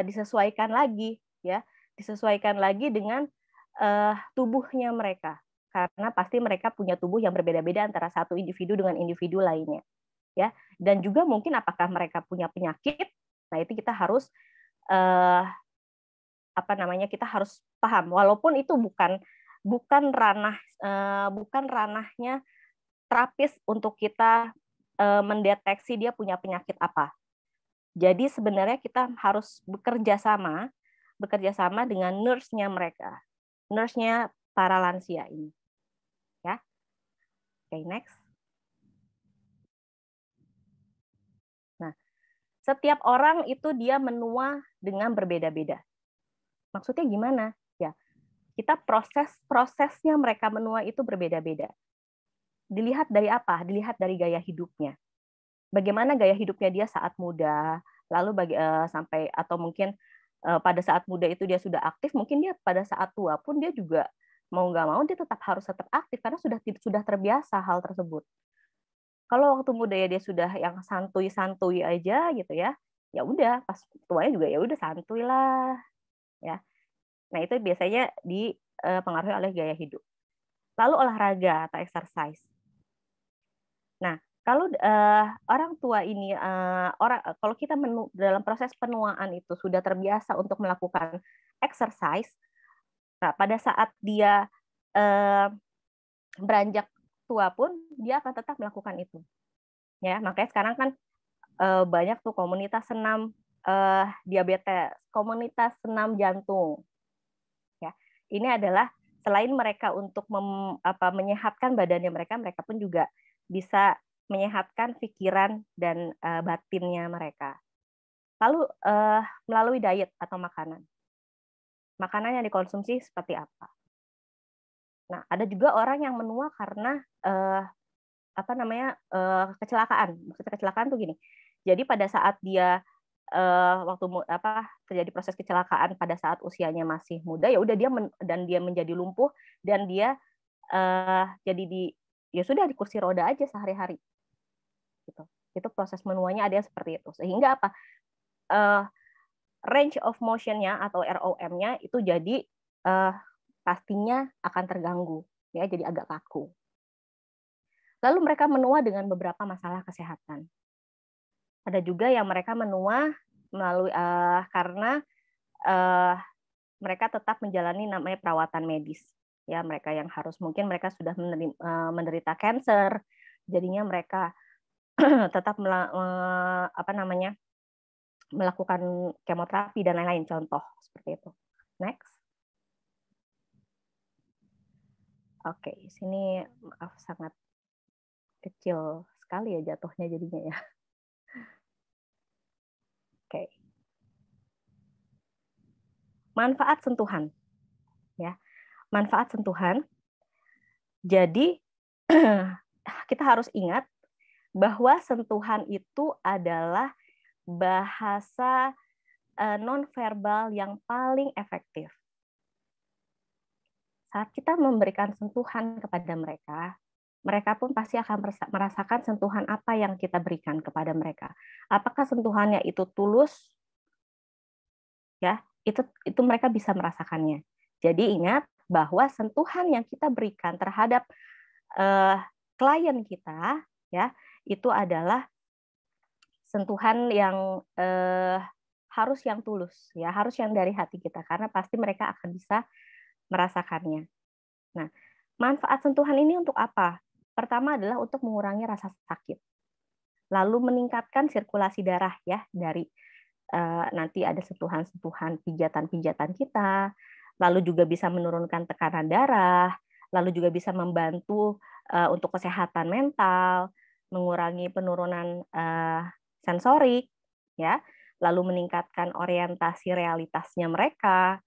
disesuaikan lagi ya, disesuaikan lagi dengan tubuhnya mereka, karena pasti mereka punya tubuh yang berbeda-beda antara satu individu dengan individu lainnya ya, dan juga mungkin apakah mereka punya penyakit. Nah, itu kita harus kita harus paham, walaupun itu bukan ranahnya terapis untuk kita mendeteksi dia punya penyakit apa. Jadi sebenarnya kita harus bekerja sama dengan nurse-nya mereka, nurse-nya para lansia ini. Ya, oke, next. Nah, setiap orang itu dia menua dengan berbeda-beda. Maksudnya gimana? Ya, kita prosesnya mereka menua itu berbeda-beda. Dilihat dari apa? Dilihat dari gaya hidupnya. Bagaimana gaya hidupnya dia saat muda, lalu sampai atau mungkin pada saat muda itu dia sudah aktif, mungkin dia pada saat tua pun dia juga mau nggak mau dia harus tetap aktif karena sudah terbiasa hal tersebut. Kalau waktu muda ya dia sudah yang santuy aja gitu ya, ya udah pas tuanya juga ya udah santuy lah, ya. Nah itu biasanya dipengaruhi oleh gaya hidup. Lalu olahraga atau exercise. Nah, kalau orang tua ini kalau kita dalam proses penuaan itu sudah terbiasa untuk melakukan exercise, nah pada saat dia beranjak tua pun dia akan tetap melakukan itu. Ya, makanya sekarang kan banyak tuh komunitas senam diabetes, komunitas senam jantung. Ya, ini adalah selain mereka untuk menyehatkan badannya mereka pun juga bisa menyehatkan pikiran dan batinnya mereka. Lalu melalui diet atau makanan yang dikonsumsi seperti apa. Nah, ada juga orang yang menua karena kecelakaan. Maksudnya kecelakaan tuh gini. Jadi pada saat dia terjadi proses kecelakaan pada saat usianya masih muda, ya udah dia menjadi lumpuh dan dia jadi ya sudah di kursi roda aja sehari-hari. Gitu. Itu proses menuanya ada yang seperti itu. Sehingga apa? Range of motion-nya atau ROM-nya itu jadi pastinya akan terganggu, ya, jadi agak kaku. Lalu mereka menua dengan beberapa masalah kesehatan. Ada juga yang mereka menua melalui karena mereka tetap menjalani namanya perawatan medis. Ya, mereka yang mungkin mereka sudah menderita kanker, jadinya mereka tetap melakukan kemoterapi dan lain-lain, contoh seperti itu. Next. Oke, sini maaf sangat kecil sekali ya jatuhnya jadinya ya. Oke. Manfaat sentuhan. Ya. Manfaat sentuhan. Jadi kita harus ingat bahwa sentuhan itu adalah bahasa nonverbal yang paling efektif. Saat kita memberikan sentuhan kepada mereka, mereka pun pasti akan merasakan sentuhan apa yang kita berikan kepada mereka. Apakah sentuhannya itu tulus? Ya, itu mereka bisa merasakannya. Jadi ingat bahwa sentuhan yang kita berikan terhadap klien kita, ya, itu adalah sentuhan yang harus yang tulus, ya, harus yang dari hati kita, karena pasti mereka akan bisa merasakannya. Nah, manfaat sentuhan ini untuk apa? Pertama adalah untuk mengurangi rasa sakit, lalu meningkatkan sirkulasi darah, ya, dari nanti ada sentuhan-sentuhan pijatan-pijatan kita, lalu juga bisa menurunkan tekanan darah, lalu juga bisa membantu untuk kesehatan mental, mengurangi penurunan sensorik, ya, lalu meningkatkan orientasi realitasnya mereka,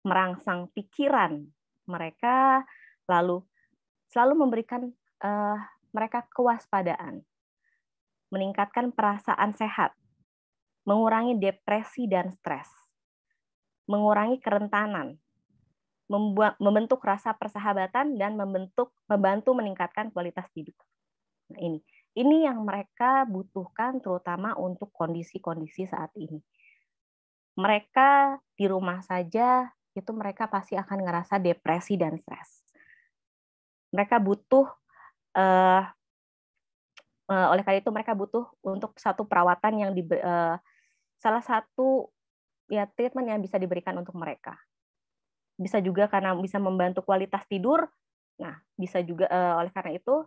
merangsang pikiran mereka, lalu selalu memberikan mereka kewaspadaan, meningkatkan perasaan sehat, mengurangi depresi dan stres, mengurangi kerentanan, membentuk rasa persahabatan, dan membantu meningkatkan kualitas hidup. Nah, ini yang mereka butuhkan terutama untuk kondisi-kondisi saat ini. Mereka di rumah saja itu mereka pasti akan ngerasa depresi dan stres. Mereka butuh oleh karena itu mereka butuh untuk satu perawatan yang salah satu ya treatment yang bisa diberikan untuk mereka. Bisa juga karena bisa membantu kualitas tidur. Nah, bisa juga oleh karena itu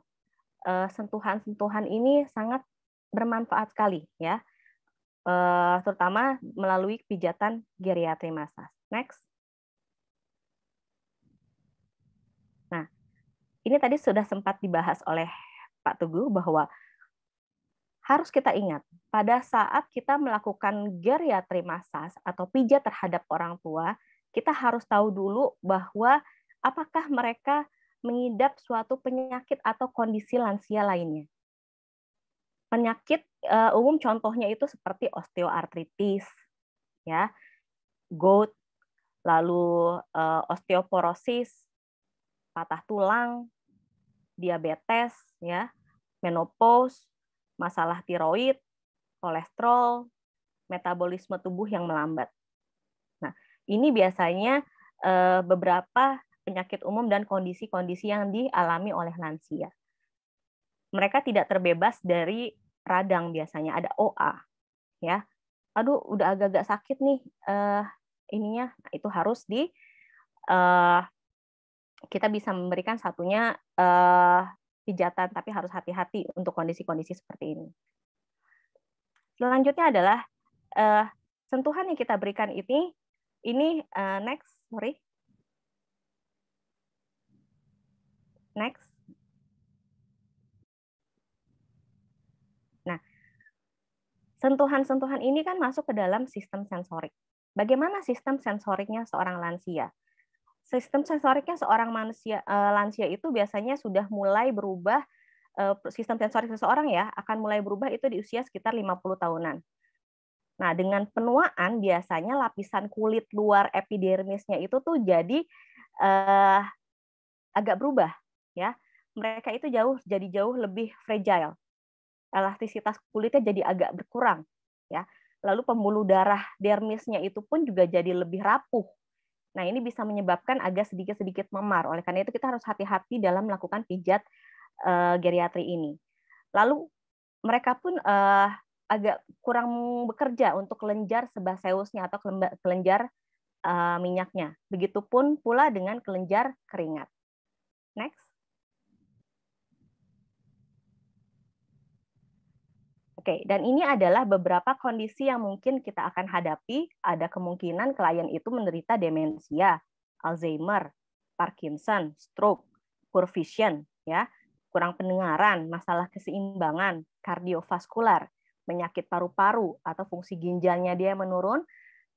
sentuhan-sentuhan ini sangat bermanfaat sekali ya. Terutama melalui pijatan geriatri massage. Next. Nah, ini tadi sudah sempat dibahas oleh Pak Teguh bahwa harus kita ingat, pada saat kita melakukan geriatri massage atau pijat terhadap orang tua, kita harus tahu dulu bahwa apakah mereka mengidap suatu penyakit atau kondisi lansia lainnya. Penyakit umum contohnya itu seperti osteoartritis, ya, gout, lalu osteoporosis, patah tulang, diabetes, ya, menopause, masalah tiroid, kolesterol, metabolisme tubuh yang melambat. Nah, ini biasanya beberapa penyakit umum dan kondisi-kondisi yang dialami oleh lansia. Mereka tidak terbebas dari radang, biasanya ada OA, ya. Aduh, udah agak-agak sakit nih ininya. Nah, itu harus kita bisa memberikan satunya pijatan, tapi harus hati-hati untuk kondisi-kondisi seperti ini. Selanjutnya adalah sentuhan yang kita berikan ini next. Nah, sentuhan-sentuhan ini kan masuk ke dalam sistem sensorik. Bagaimana sistem sensoriknya seorang lansia? Sistem sensoriknya seorang lansia itu biasanya sudah mulai berubah, sistem sensorik seseorang ya akan mulai berubah itu di usia sekitar 50 tahunan. Nah, dengan penuaan biasanya lapisan kulit luar epidermisnya itu tuh jadi agak berubah, ya. Mereka itu jadi jauh lebih fragile. Elastisitas kulitnya jadi agak berkurang, ya. Lalu pembuluh darah dermisnya itu pun juga jadi lebih rapuh. Nah, ini bisa menyebabkan agak sedikit-sedikit memar. Oleh karena itu kita harus hati-hati dalam melakukan pijat geriatri ini. Lalu mereka pun agak kurang bekerja untuk kelenjar sebaseusnya atau kelenjar minyaknya. Begitupun pula dengan kelenjar keringat. Next. Oke, dan ini adalah beberapa kondisi yang mungkin kita akan hadapi. Ada kemungkinan klien itu menderita demensia, Alzheimer, Parkinson, stroke, poor vision, ya, kurang pendengaran, masalah keseimbangan, kardiovaskular, penyakit paru-paru atau fungsi ginjalnya dia menurun,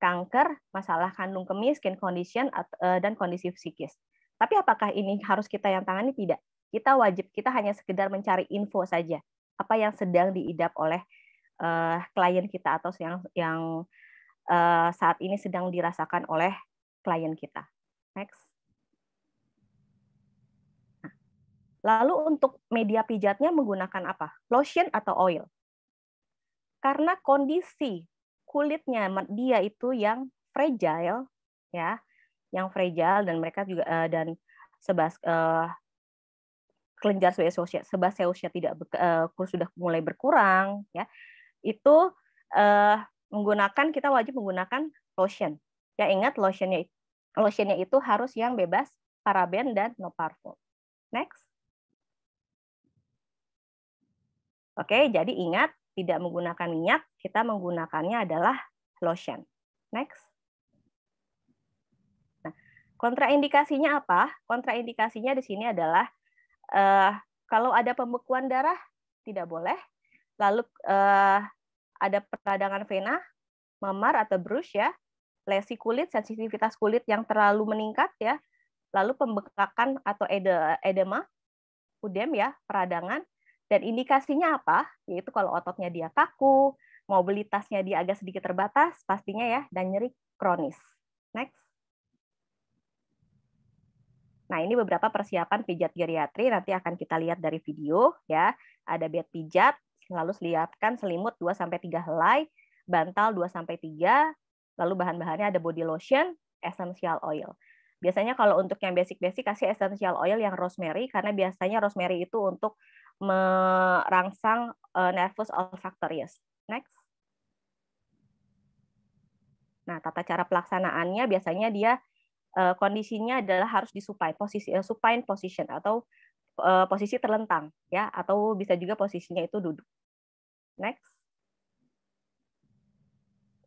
kanker, masalah kandung kemih, skin condition, dan kondisi psikis. Tapi apakah ini harus kita yang tangani? Tidak. Kita hanya sekedar mencari info saja. Apa yang sedang diidap oleh klien kita atau yang saat ini sedang dirasakan oleh klien kita. Next. Nah, lalu untuk media pijatnya menggunakan apa? Lotion atau oil? Karena kondisi kulitnya dia itu yang fragile, ya, yang fragile, dan mereka juga dan kelenjar sebaseusnya tidak sudah mulai berkurang, ya, itu kita wajib menggunakan lotion. Ya, ingat lotionnya itu harus yang bebas paraben dan no parfum. Next. Oke, jadi ingat tidak menggunakan minyak, kita menggunakannya adalah lotion. Next. Nah, kontraindikasinya apa? Kontraindikasinya di sini adalah kalau ada pembekuan darah tidak boleh, lalu ada peradangan vena, memar atau bruise, ya, lesi kulit, sensitivitas kulit yang terlalu meningkat ya, lalu pembekakan atau edema, udem ya, peradangan, dan indikasinya apa? Yaitu kalau ototnya dia kaku, mobilitasnya dia agak sedikit terbatas, pastinya ya, dan nyeri kronis. Next. Nah, ini beberapa persiapan pijat geriatri, nanti akan kita lihat dari video ya. Ada bed pijat, lalu siapkan selimut 2-3 helai, bantal 2-3, lalu bahan-bahannya ada body lotion, essential oil. Biasanya kalau untuk yang basic-basic kasih essential oil yang rosemary, karena biasanya rosemary itu untuk merangsang nervus olfactorius. Next. Nah, tata cara pelaksanaannya biasanya dia kondisinya adalah harus di supine position atau posisi terlentang ya, atau bisa juga posisinya itu duduk. Next.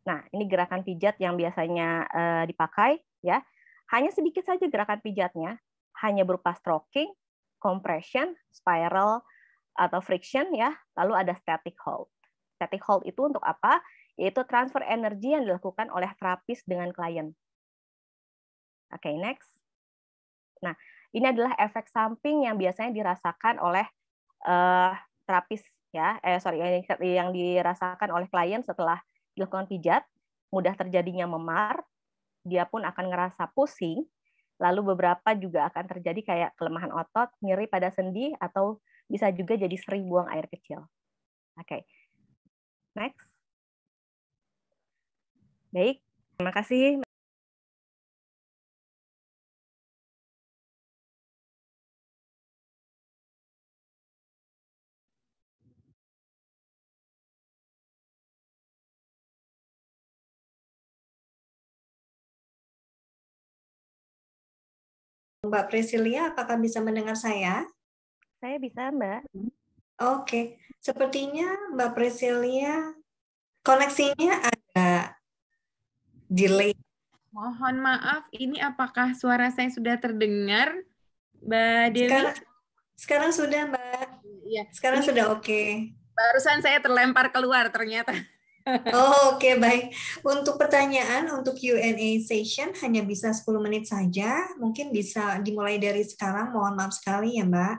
Nah, ini gerakan pijat yang biasanya dipakai ya. Hanya sedikit saja gerakan pijatnya, hanya berupa stroking, compression, spiral atau friction ya, lalu ada static hold. Static hold itu untuk apa? Yaitu transfer energi yang dilakukan oleh terapis dengan klien. Oke, next. Nah, ini adalah efek samping yang biasanya dirasakan oleh terapis ya, yang dirasakan oleh klien setelah dilakukan pijat, mudah terjadinya memar, dia pun akan ngerasa pusing, lalu beberapa juga akan terjadi kayak kelemahan otot, nyeri pada sendi, atau bisa juga jadi sering buang air kecil. Oke, next. Baik, terima kasih. Mbak Priscilia, apakah bisa mendengar saya? Saya bisa, Mbak. Oke, sepertinya Mbak Priscilia koneksinya agak delay. Mohon maaf, ini apakah suara saya sudah terdengar, Mbak Dewi? Sekarang sudah, Mbak. Iya. Sekarang sudah oke. Barusan saya terlempar keluar ternyata. Oh, oke, baik. Untuk pertanyaan, untuk Q&A session hanya bisa 10 menit saja. Mungkin bisa dimulai dari sekarang. Mohon maaf sekali ya, Mbak.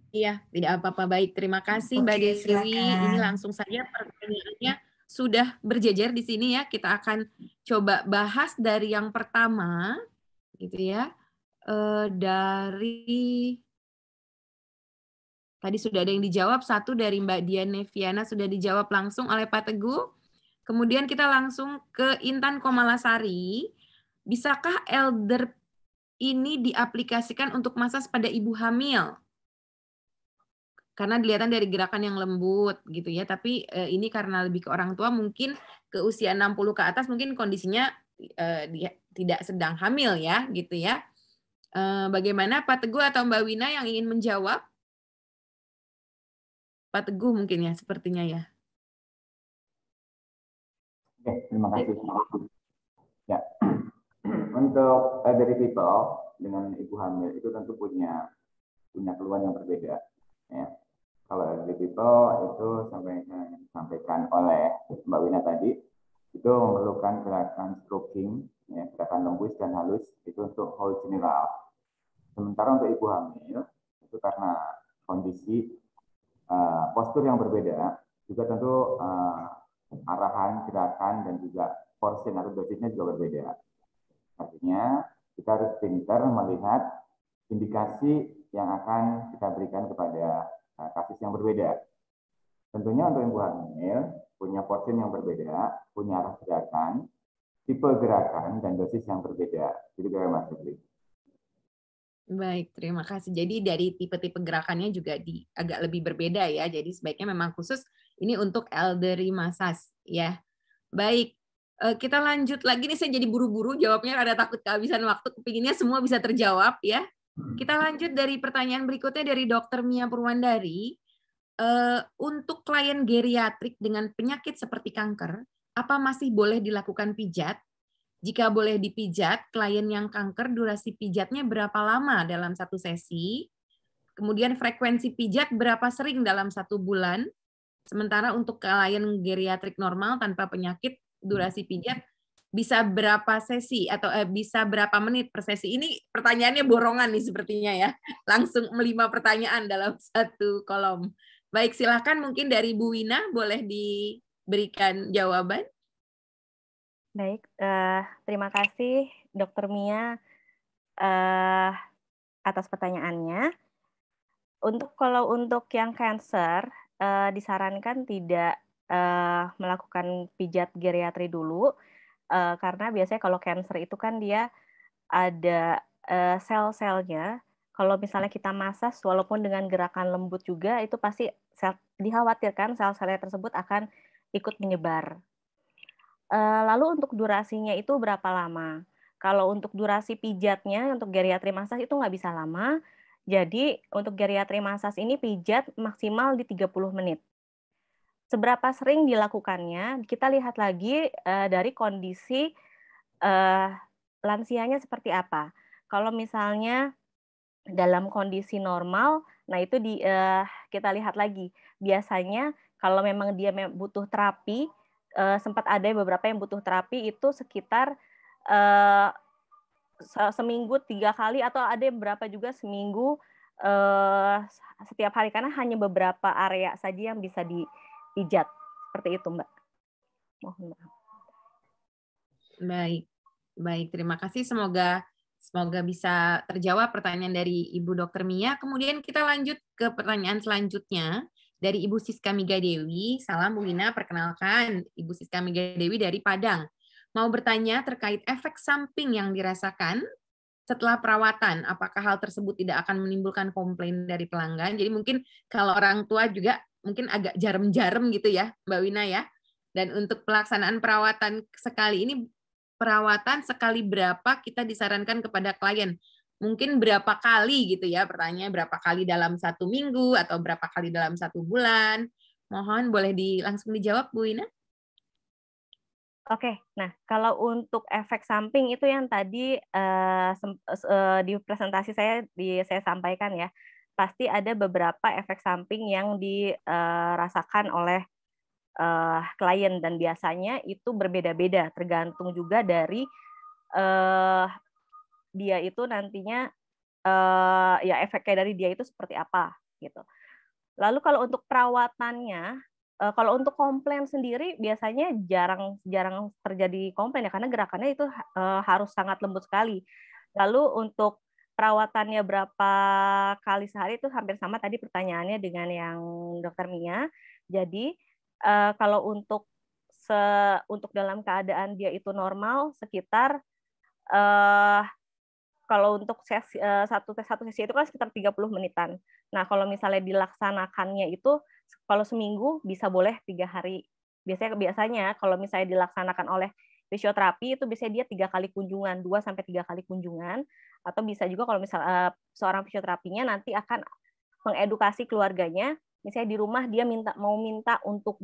Iya, tidak apa-apa. Baik, terima kasih Mbak Dewi. Silakan. Ini langsung saja pertanyaannya sudah berjejer di sini ya. Kita akan coba bahas dari yang pertama, gitu ya. Dari tadi sudah ada yang dijawab, satu dari Mbak Dian Neviana sudah dijawab langsung oleh Pak Teguh. Kemudian kita langsung ke Intan Komalasari. Bisakah elder ini diaplikasikan untuk masas pada ibu hamil? Karena dilihat dari gerakan yang lembut gitu ya, tapi ini karena lebih ke orang tua, mungkin ke usia 60 ke atas mungkin kondisinya dia tidak sedang hamil ya gitu ya. Bagaimana Pak Teguh atau Mbak Wina yang ingin menjawab? Pak Teguh mungkin ya, sepertinya ya. Oke, terima kasih. Ya, untuk elderly people dengan ibu hamil itu tentu punya keluhan yang berbeda. Ya. Kalau elderly people itu disampaikan oleh Mbak Wina tadi, itu memerlukan gerakan stroking, ya, gerakan lembut dan halus itu untuk whole general. Sementara untuk ibu hamil itu karena kondisi postur yang berbeda, juga tentu arahan, gerakan, dan juga portion atau dosisnya juga berbeda. Artinya kita harus pintar melihat indikasi yang akan kita berikan kepada kasus yang berbeda. Tentunya untuk ibu hamil punya portion yang berbeda, punya arah gerakan, tipe gerakan, dan dosis yang berbeda. Jadi Mas Febri. Baik, terima kasih. Jadi dari tipe-tipe gerakannya juga agak lebih berbeda ya. Jadi sebaiknya memang khusus ini untuk elderly massage ya. Baik, kita lanjut lagi nih. Saya jadi buru-buru jawabnya, ada takut kehabisan waktu. Kepinginnya semua bisa terjawab ya. Kita lanjut dari pertanyaan berikutnya dari Dr. Mia Purwandari. Untuk klien geriatrik dengan penyakit seperti kanker, apa masih boleh dilakukan pijat? Jika boleh dipijat, klien yang kanker durasi pijatnya berapa lama dalam satu sesi? Kemudian frekuensi pijat berapa sering dalam 1 bulan? Sementara untuk klien geriatrik normal tanpa penyakit, durasi pijat bisa berapa sesi atau bisa berapa menit per sesi? Ini pertanyaannya borongan nih sepertinya ya. Langsung 5 pertanyaan dalam satu kolom. Baik, silakan mungkin dari Bu Wina boleh diberikan jawaban. Baik, terima kasih Dr. Mia atas pertanyaannya. Kalau untuk yang cancer, disarankan tidak melakukan pijat geriatri dulu, karena biasanya kalau cancer itu kan dia ada sel-selnya. Kalau misalnya kita masas, walaupun dengan gerakan lembut juga, itu pasti dikhawatirkan sel-selnya tersebut akan ikut menyebar. Lalu untuk durasinya itu berapa lama? Kalau untuk durasi pijatnya, untuk geriatri massage itu nggak bisa lama. Jadi untuk geriatri massage ini pijat maksimal di 30 menit. Seberapa sering dilakukannya, kita lihat lagi dari kondisi lansianya seperti apa. Kalau misalnya dalam kondisi normal, nah itu kita lihat lagi. Biasanya kalau memang dia butuh terapi, sempat ada beberapa yang butuh terapi itu sekitar seminggu 3 kali, atau ada beberapa juga seminggu setiap hari, karena hanya beberapa area saja yang bisa dipijat. Seperti itu, Mbak. Mohon maaf. Baik, terima kasih. Semoga bisa terjawab pertanyaan dari Ibu Dr. Mia. Kemudian kita lanjut ke pertanyaan selanjutnya dari Ibu Siska Migadewi. Salam Bu Wina, perkenalkan Ibu Siska Migadewi dari Padang. Mau bertanya terkait efek samping yang dirasakan setelah perawatan. Apakah hal tersebut tidak akan menimbulkan komplain dari pelanggan? Jadi mungkin kalau orang tua juga mungkin agak jarem-jarem gitu ya, Mbak Wina ya. Dan untuk pelaksanaan perawatan sekali ini, perawatan sekali berapa kita disarankan kepada klien? Mungkin berapa kali gitu ya, pertanyaannya berapa kali dalam 1 minggu atau berapa kali dalam 1 bulan? Mohon boleh langsung dijawab Bu Wina. Oke, nah kalau untuk efek samping itu yang tadi di presentasi saya sampaikan ya, pasti ada beberapa efek samping yang dirasakan oleh klien, dan biasanya itu berbeda-beda, tergantung juga dari dia itu nantinya ya efeknya dari dia itu seperti apa gitu. Lalu kalau untuk perawatannya, kalau untuk komplain sendiri biasanya jarang terjadi komplain ya, karena gerakannya itu harus sangat lembut sekali. Lalu untuk perawatannya berapa kali sehari itu hampir sama tadi pertanyaannya dengan yang Dr. Mia. Jadi kalau untuk dalam keadaan dia itu normal sekitar kalau untuk satu sesi itu kan sekitar 30 menitan. Nah, kalau misalnya dilaksanakannya itu kalau seminggu bisa boleh 3 hari. Biasanya kalau misalnya dilaksanakan oleh fisioterapi itu biasanya dia 3 kali kunjungan, 2 sampai 3 kali kunjungan, atau bisa juga kalau misalnya seorang fisioterapinya nanti akan mengedukasi keluarganya, misalnya di rumah dia mau minta untuk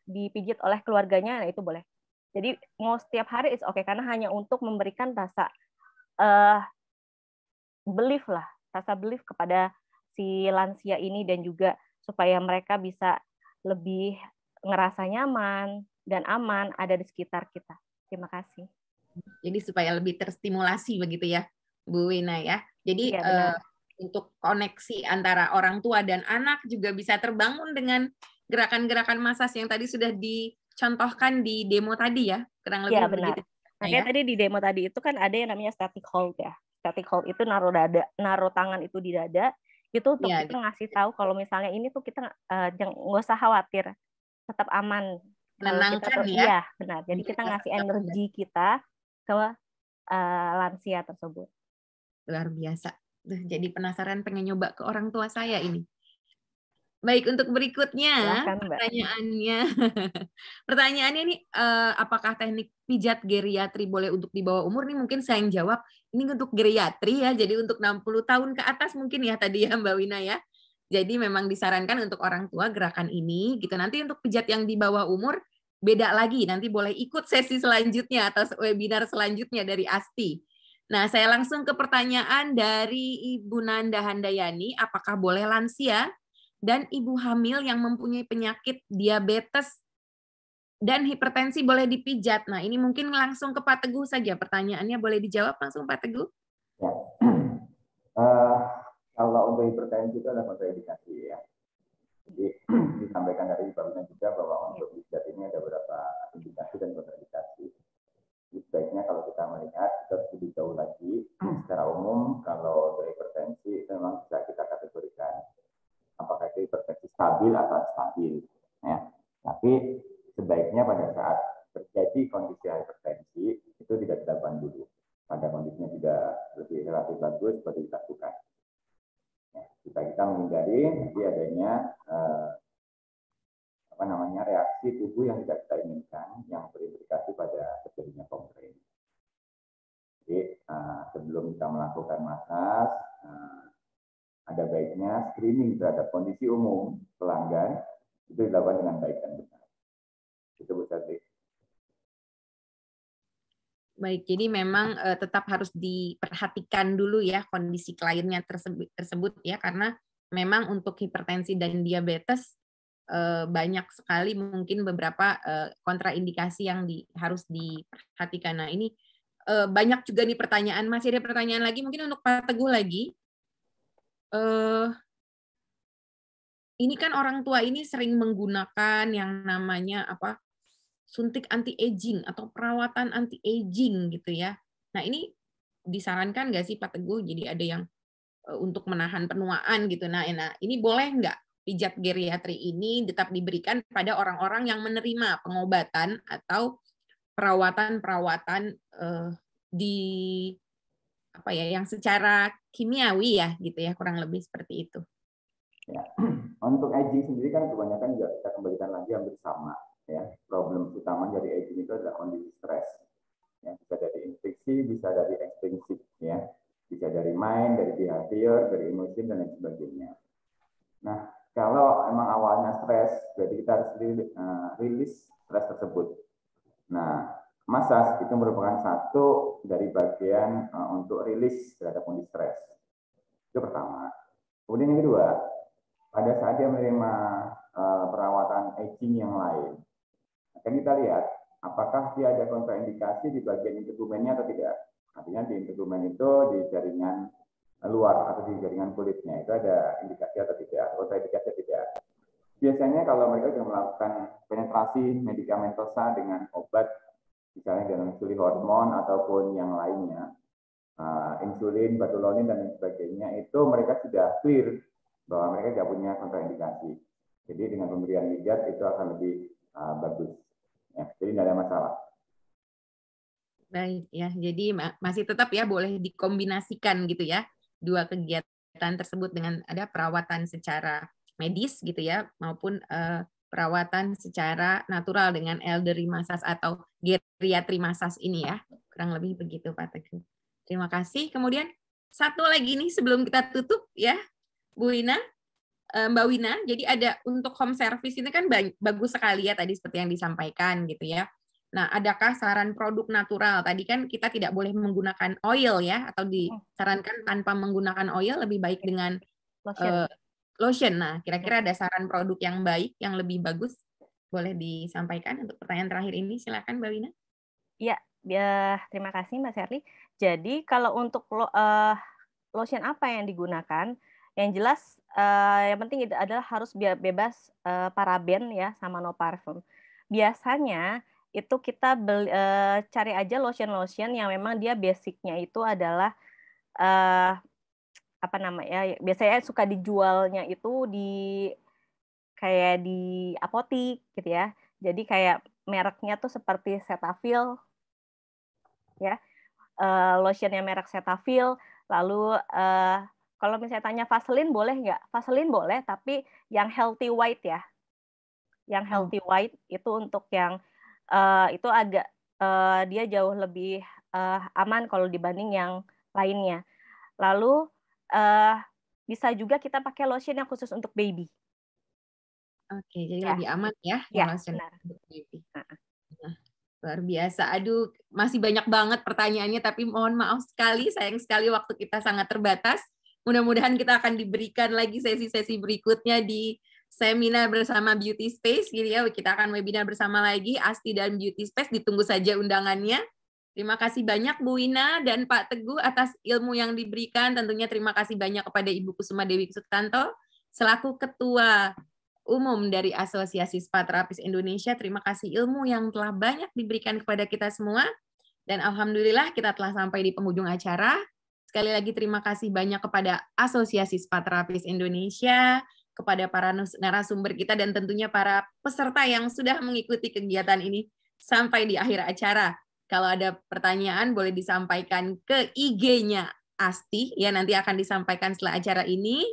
dipijit oleh keluarganya, nah itu boleh. Jadi mau setiap hari it's okay, karena hanya untuk memberikan rasa rasa belief kepada si lansia ini, dan juga supaya mereka bisa lebih ngerasa nyaman dan aman ada di sekitar kita. Terima kasih. Jadi supaya lebih terstimulasi begitu ya, Bu Wina ya. Jadi Ya, untuk koneksi antara orang tua dan anak juga bisa terbangun dengan gerakan-gerakan massage yang tadi sudah dicontohkan di demo tadi ya, kurang lebih ya, benar. begitu. Makanya tadi di demo tadi itu kan ada yang namanya static hold ya. Static hold itu naruh tangan itu di dada, itu untuk kita ngasih tahu kalau misalnya ini tuh kita nggak usah khawatir, tetap aman. Menenangkan ya. Iya, benar. Jadi kita ngasih energi kita ke lansia tersebut. Luar biasa. Jadi penasaran pengen nyoba ke orang tua saya ini. Baik, untuk berikutnya pertanyaannya nih, apakah teknik pijat geriatri boleh untuk di bawah umur? Nih mungkin saya yang jawab, ini untuk geriatri ya, jadi untuk 60 tahun ke atas mungkin ya tadi ya Mbak Wina ya. Jadi memang disarankan untuk orang tua gerakan ini gitu. Nanti untuk pijat yang di bawah umur beda lagi, nanti boleh ikut sesi selanjutnya atau webinar selanjutnya dari ASTI. Nah, saya langsung ke pertanyaan dari Ibu Nanda Handayani, apakah boleh lansia dan ibu hamil yang mempunyai penyakit diabetes dan hipertensi boleh dipijat. Nah, ini mungkin langsung ke Pak Teguh saja. Pertanyaannya boleh dijawab langsung Pak Teguh? Ya. Kalau untuk hipertensi itu ada kontraindikasi ya. Jadi disampaikan dari Bapak juga bahwa untuk pijat ini ada beberapa indikasi dan kontraindikasi. Jadi sebaiknya kalau kita melihat, kita harus lebih jauh lagi. Secara umum, kalau untuk hipertensi memang bisa kita kategorikan apakah itu hipertensi stabil atau stabil. Ya. Tapi sebaiknya pada saat terjadi kondisi hipertensi itu tidak dilakukan dulu. Pada kondisinya tidak lebih relatif bagus baru dilakukan. Ya, supaya kita menghindari nanti adanya reaksi tubuh yang tidak kita inginkan yang berimplikasi pada terjadinya komplain. Jadi sebelum kita melakukan massage, ada baiknya screening terhadap kondisi umum pelanggan itu dilakukan dengan baik dan benar. Itu Bu Satri. Baik, jadi memang tetap harus diperhatikan dulu ya kondisi kliennya tersebut ya, karena memang untuk hipertensi dan diabetes banyak sekali mungkin beberapa kontraindikasi yang harus diperhatikan. Nah, ini banyak juga nih pertanyaan, masih ada pertanyaan lagi mungkin untuk Pak Teguh lagi. Ini kan orang tua ini sering menggunakan yang namanya apa? Suntik anti-aging atau perawatan anti-aging gitu ya. Nah, ini disarankan nggak sih Pak Teguh? Jadi ada yang untuk menahan penuaan gitu. Nah, ini boleh nggak pijat geriatri ini tetap diberikan pada orang-orang yang menerima pengobatan atau perawatan-perawatan di apa ya, yang secara kimiawi ya gitu ya, kurang lebih seperti itu. Ya. Untuk aging sendiri kan kebanyakan juga kita kembalikan lagi hampir sama. Ya, problem utama dari aging itu adalah kondisi stres. Ya, bisa dari infeksi, bisa dari ekstingsif, ya, bisa dari mind, dari behavior, dari emosi dan lain sebagainya. Nah, kalau emang awalnya stres, berarti kita harus rilis stres tersebut. Nah, massage itu merupakan satu dari bagian untuk rilis terhadap kondisi stres. Itu pertama. Kemudian yang kedua, pada saat dia menerima perawatan aging yang lain, akan kita lihat apakah dia ada kontraindikasi di bagian integumennya atau tidak. Artinya di integumen itu di jaringan luar atau di jaringan kulitnya itu ada indikasi atau tidak, kontraindikasi atau tidak. Biasanya kalau mereka sudah melakukan penetrasi medikamentosa dengan obat, misalnya dengan insulin hormon ataupun yang lainnya, insulin, batulonin dan lain sebagainya, itu mereka sudah clear bahwa mereka tidak punya kontraindikasi. Jadi dengan pemberian pijat itu akan lebih bagus. Ya, jadi tidak ada masalah. Baik ya, jadi masih tetap ya boleh dikombinasikan gitu ya dua kegiatan tersebut dengan ada perawatan secara medis gitu ya maupun perawatan secara natural dengan elderly massage atau geriatri massage ini ya, kurang lebih begitu Pak Teguh. Terima kasih. Kemudian satu lagi nih sebelum kita tutup ya, Bu Wina, Mbak Wina. Jadi ada untuk home service ini kan bagus sekali ya tadi seperti yang disampaikan gitu ya. Nah, adakah saran produk natural? Tadi kan kita tidak boleh menggunakan oil ya, atau disarankan tanpa menggunakan oil, lebih baik dengan lotion. Nah, kira-kira ada saran produk yang baik, yang lebih bagus, boleh disampaikan untuk pertanyaan terakhir ini. Silakan, Mbak Wina. Ya, terima kasih Mas Herli. Jadi kalau untuk lotion apa yang digunakan, yang jelas yang penting adalah harus bebas paraben ya sama no parfum. Biasanya itu kita cari aja lotion-lotion yang memang dia basicnya itu adalah apa namanya, biasanya suka dijualnya itu kayak di apotik gitu ya. Jadi kayak mereknya tuh seperti Cetaphil ya, lotionnya merek Cetaphil. Lalu kalau misalnya tanya Vaseline boleh nggak? Vaseline boleh, tapi yang healthy white ya. Yang healthy white itu untuk yang itu agak dia jauh lebih aman kalau dibanding yang lainnya. Lalu bisa juga kita pakai lotion yang khusus untuk baby. Oke, jadi lebih aman ya, lotion untuk baby. Nah, luar biasa. Aduh, masih banyak banget pertanyaannya, tapi mohon maaf sekali, sayang sekali waktu kita sangat terbatas. Mudah-mudahan kita akan diberikan lagi sesi-sesi berikutnya di seminar bersama Beauty Space gitu ya. Kita akan webinar bersama lagi, Asti dan Beauty Space, ditunggu saja undangannya. Terima kasih banyak Bu Wina dan Pak Teguh atas ilmu yang diberikan. Tentunya terima kasih banyak kepada Ibu Kusuma Dewi Sutanto selaku Ketua Umum dari Asosiasi Spa Terapis Indonesia. Terima kasih ilmu yang telah banyak diberikan kepada kita semua. Dan alhamdulillah kita telah sampai di penghujung acara. Sekali lagi terima kasih banyak kepada Asosiasi Spa Terapis Indonesia, kepada para narasumber kita, dan tentunya para peserta yang sudah mengikuti kegiatan ini sampai di akhir acara. Kalau ada pertanyaan boleh disampaikan ke IG-nya Asti, ya nanti akan disampaikan setelah acara ini.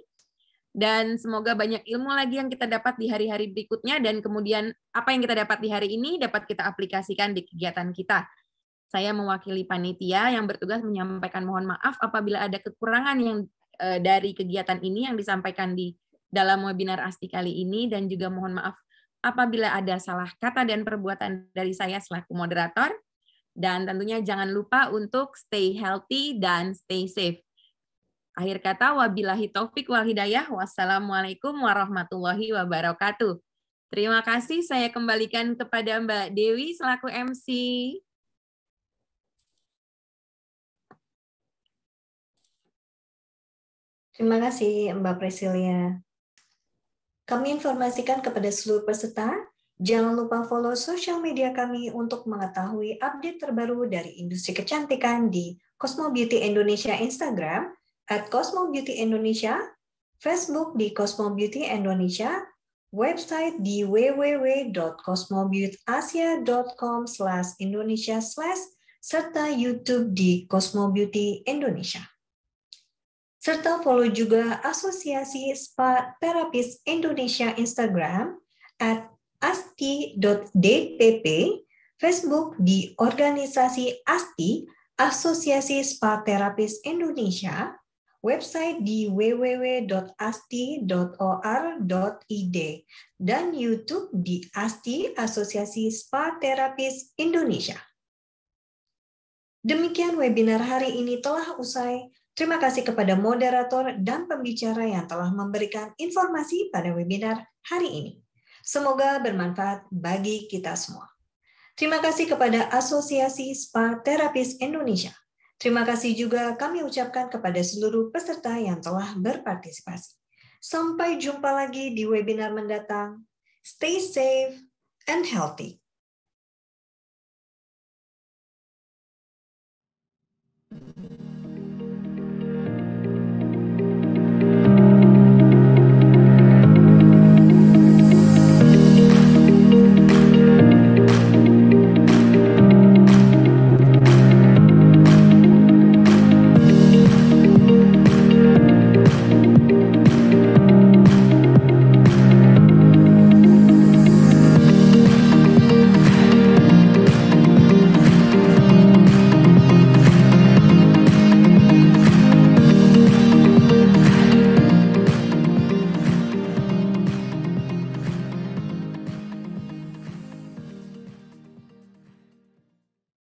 Dan semoga banyak ilmu lagi yang kita dapat di hari-hari berikutnya, dan kemudian apa yang kita dapat di hari ini dapat kita aplikasikan di kegiatan kita. Saya mewakili panitia yang bertugas menyampaikan mohon maaf apabila ada kekurangan yang dari kegiatan ini yang disampaikan di dalam webinar Asti kali ini, dan juga mohon maaf apabila ada salah kata dan perbuatan dari saya selaku moderator. Dan tentunya jangan lupa untuk stay healthy dan stay safe. Akhir kata, wabillahi taufik wal hidayah. Wassalamualaikum warahmatullahi wabarakatuh. Terima kasih, saya kembalikan kepada Mbak Dewi selaku MC. Terima kasih Mbak Priscilia. Kami informasikan kepada seluruh peserta, jangan lupa follow sosial media kami untuk mengetahui update terbaru dari industri kecantikan di Cosmo Beauty Indonesia Instagram @cosmobeautyindonesia, Facebook di Cosmo Beauty Indonesia, website di www.cosmobeautyasia.com/Indonesia/ serta YouTube di Cosmo Beauty Indonesia. Serta follow juga Asosiasi Spa Terapis Indonesia Instagram @asti.dpp, Facebook di Organisasi Asti, Asosiasi Spa Terapis Indonesia, website di www.asti.or.id, dan YouTube di Asti, Asosiasi Spa Terapis Indonesia. Demikian webinar hari ini telah usai. Terima kasih kepada moderator dan pembicara yang telah memberikan informasi pada webinar hari ini. Semoga bermanfaat bagi kita semua. Terima kasih kepada Asosiasi Spa Terapis Indonesia. Terima kasih juga kami ucapkan kepada seluruh peserta yang telah berpartisipasi. Sampai jumpa lagi di webinar mendatang. Stay safe and healthy.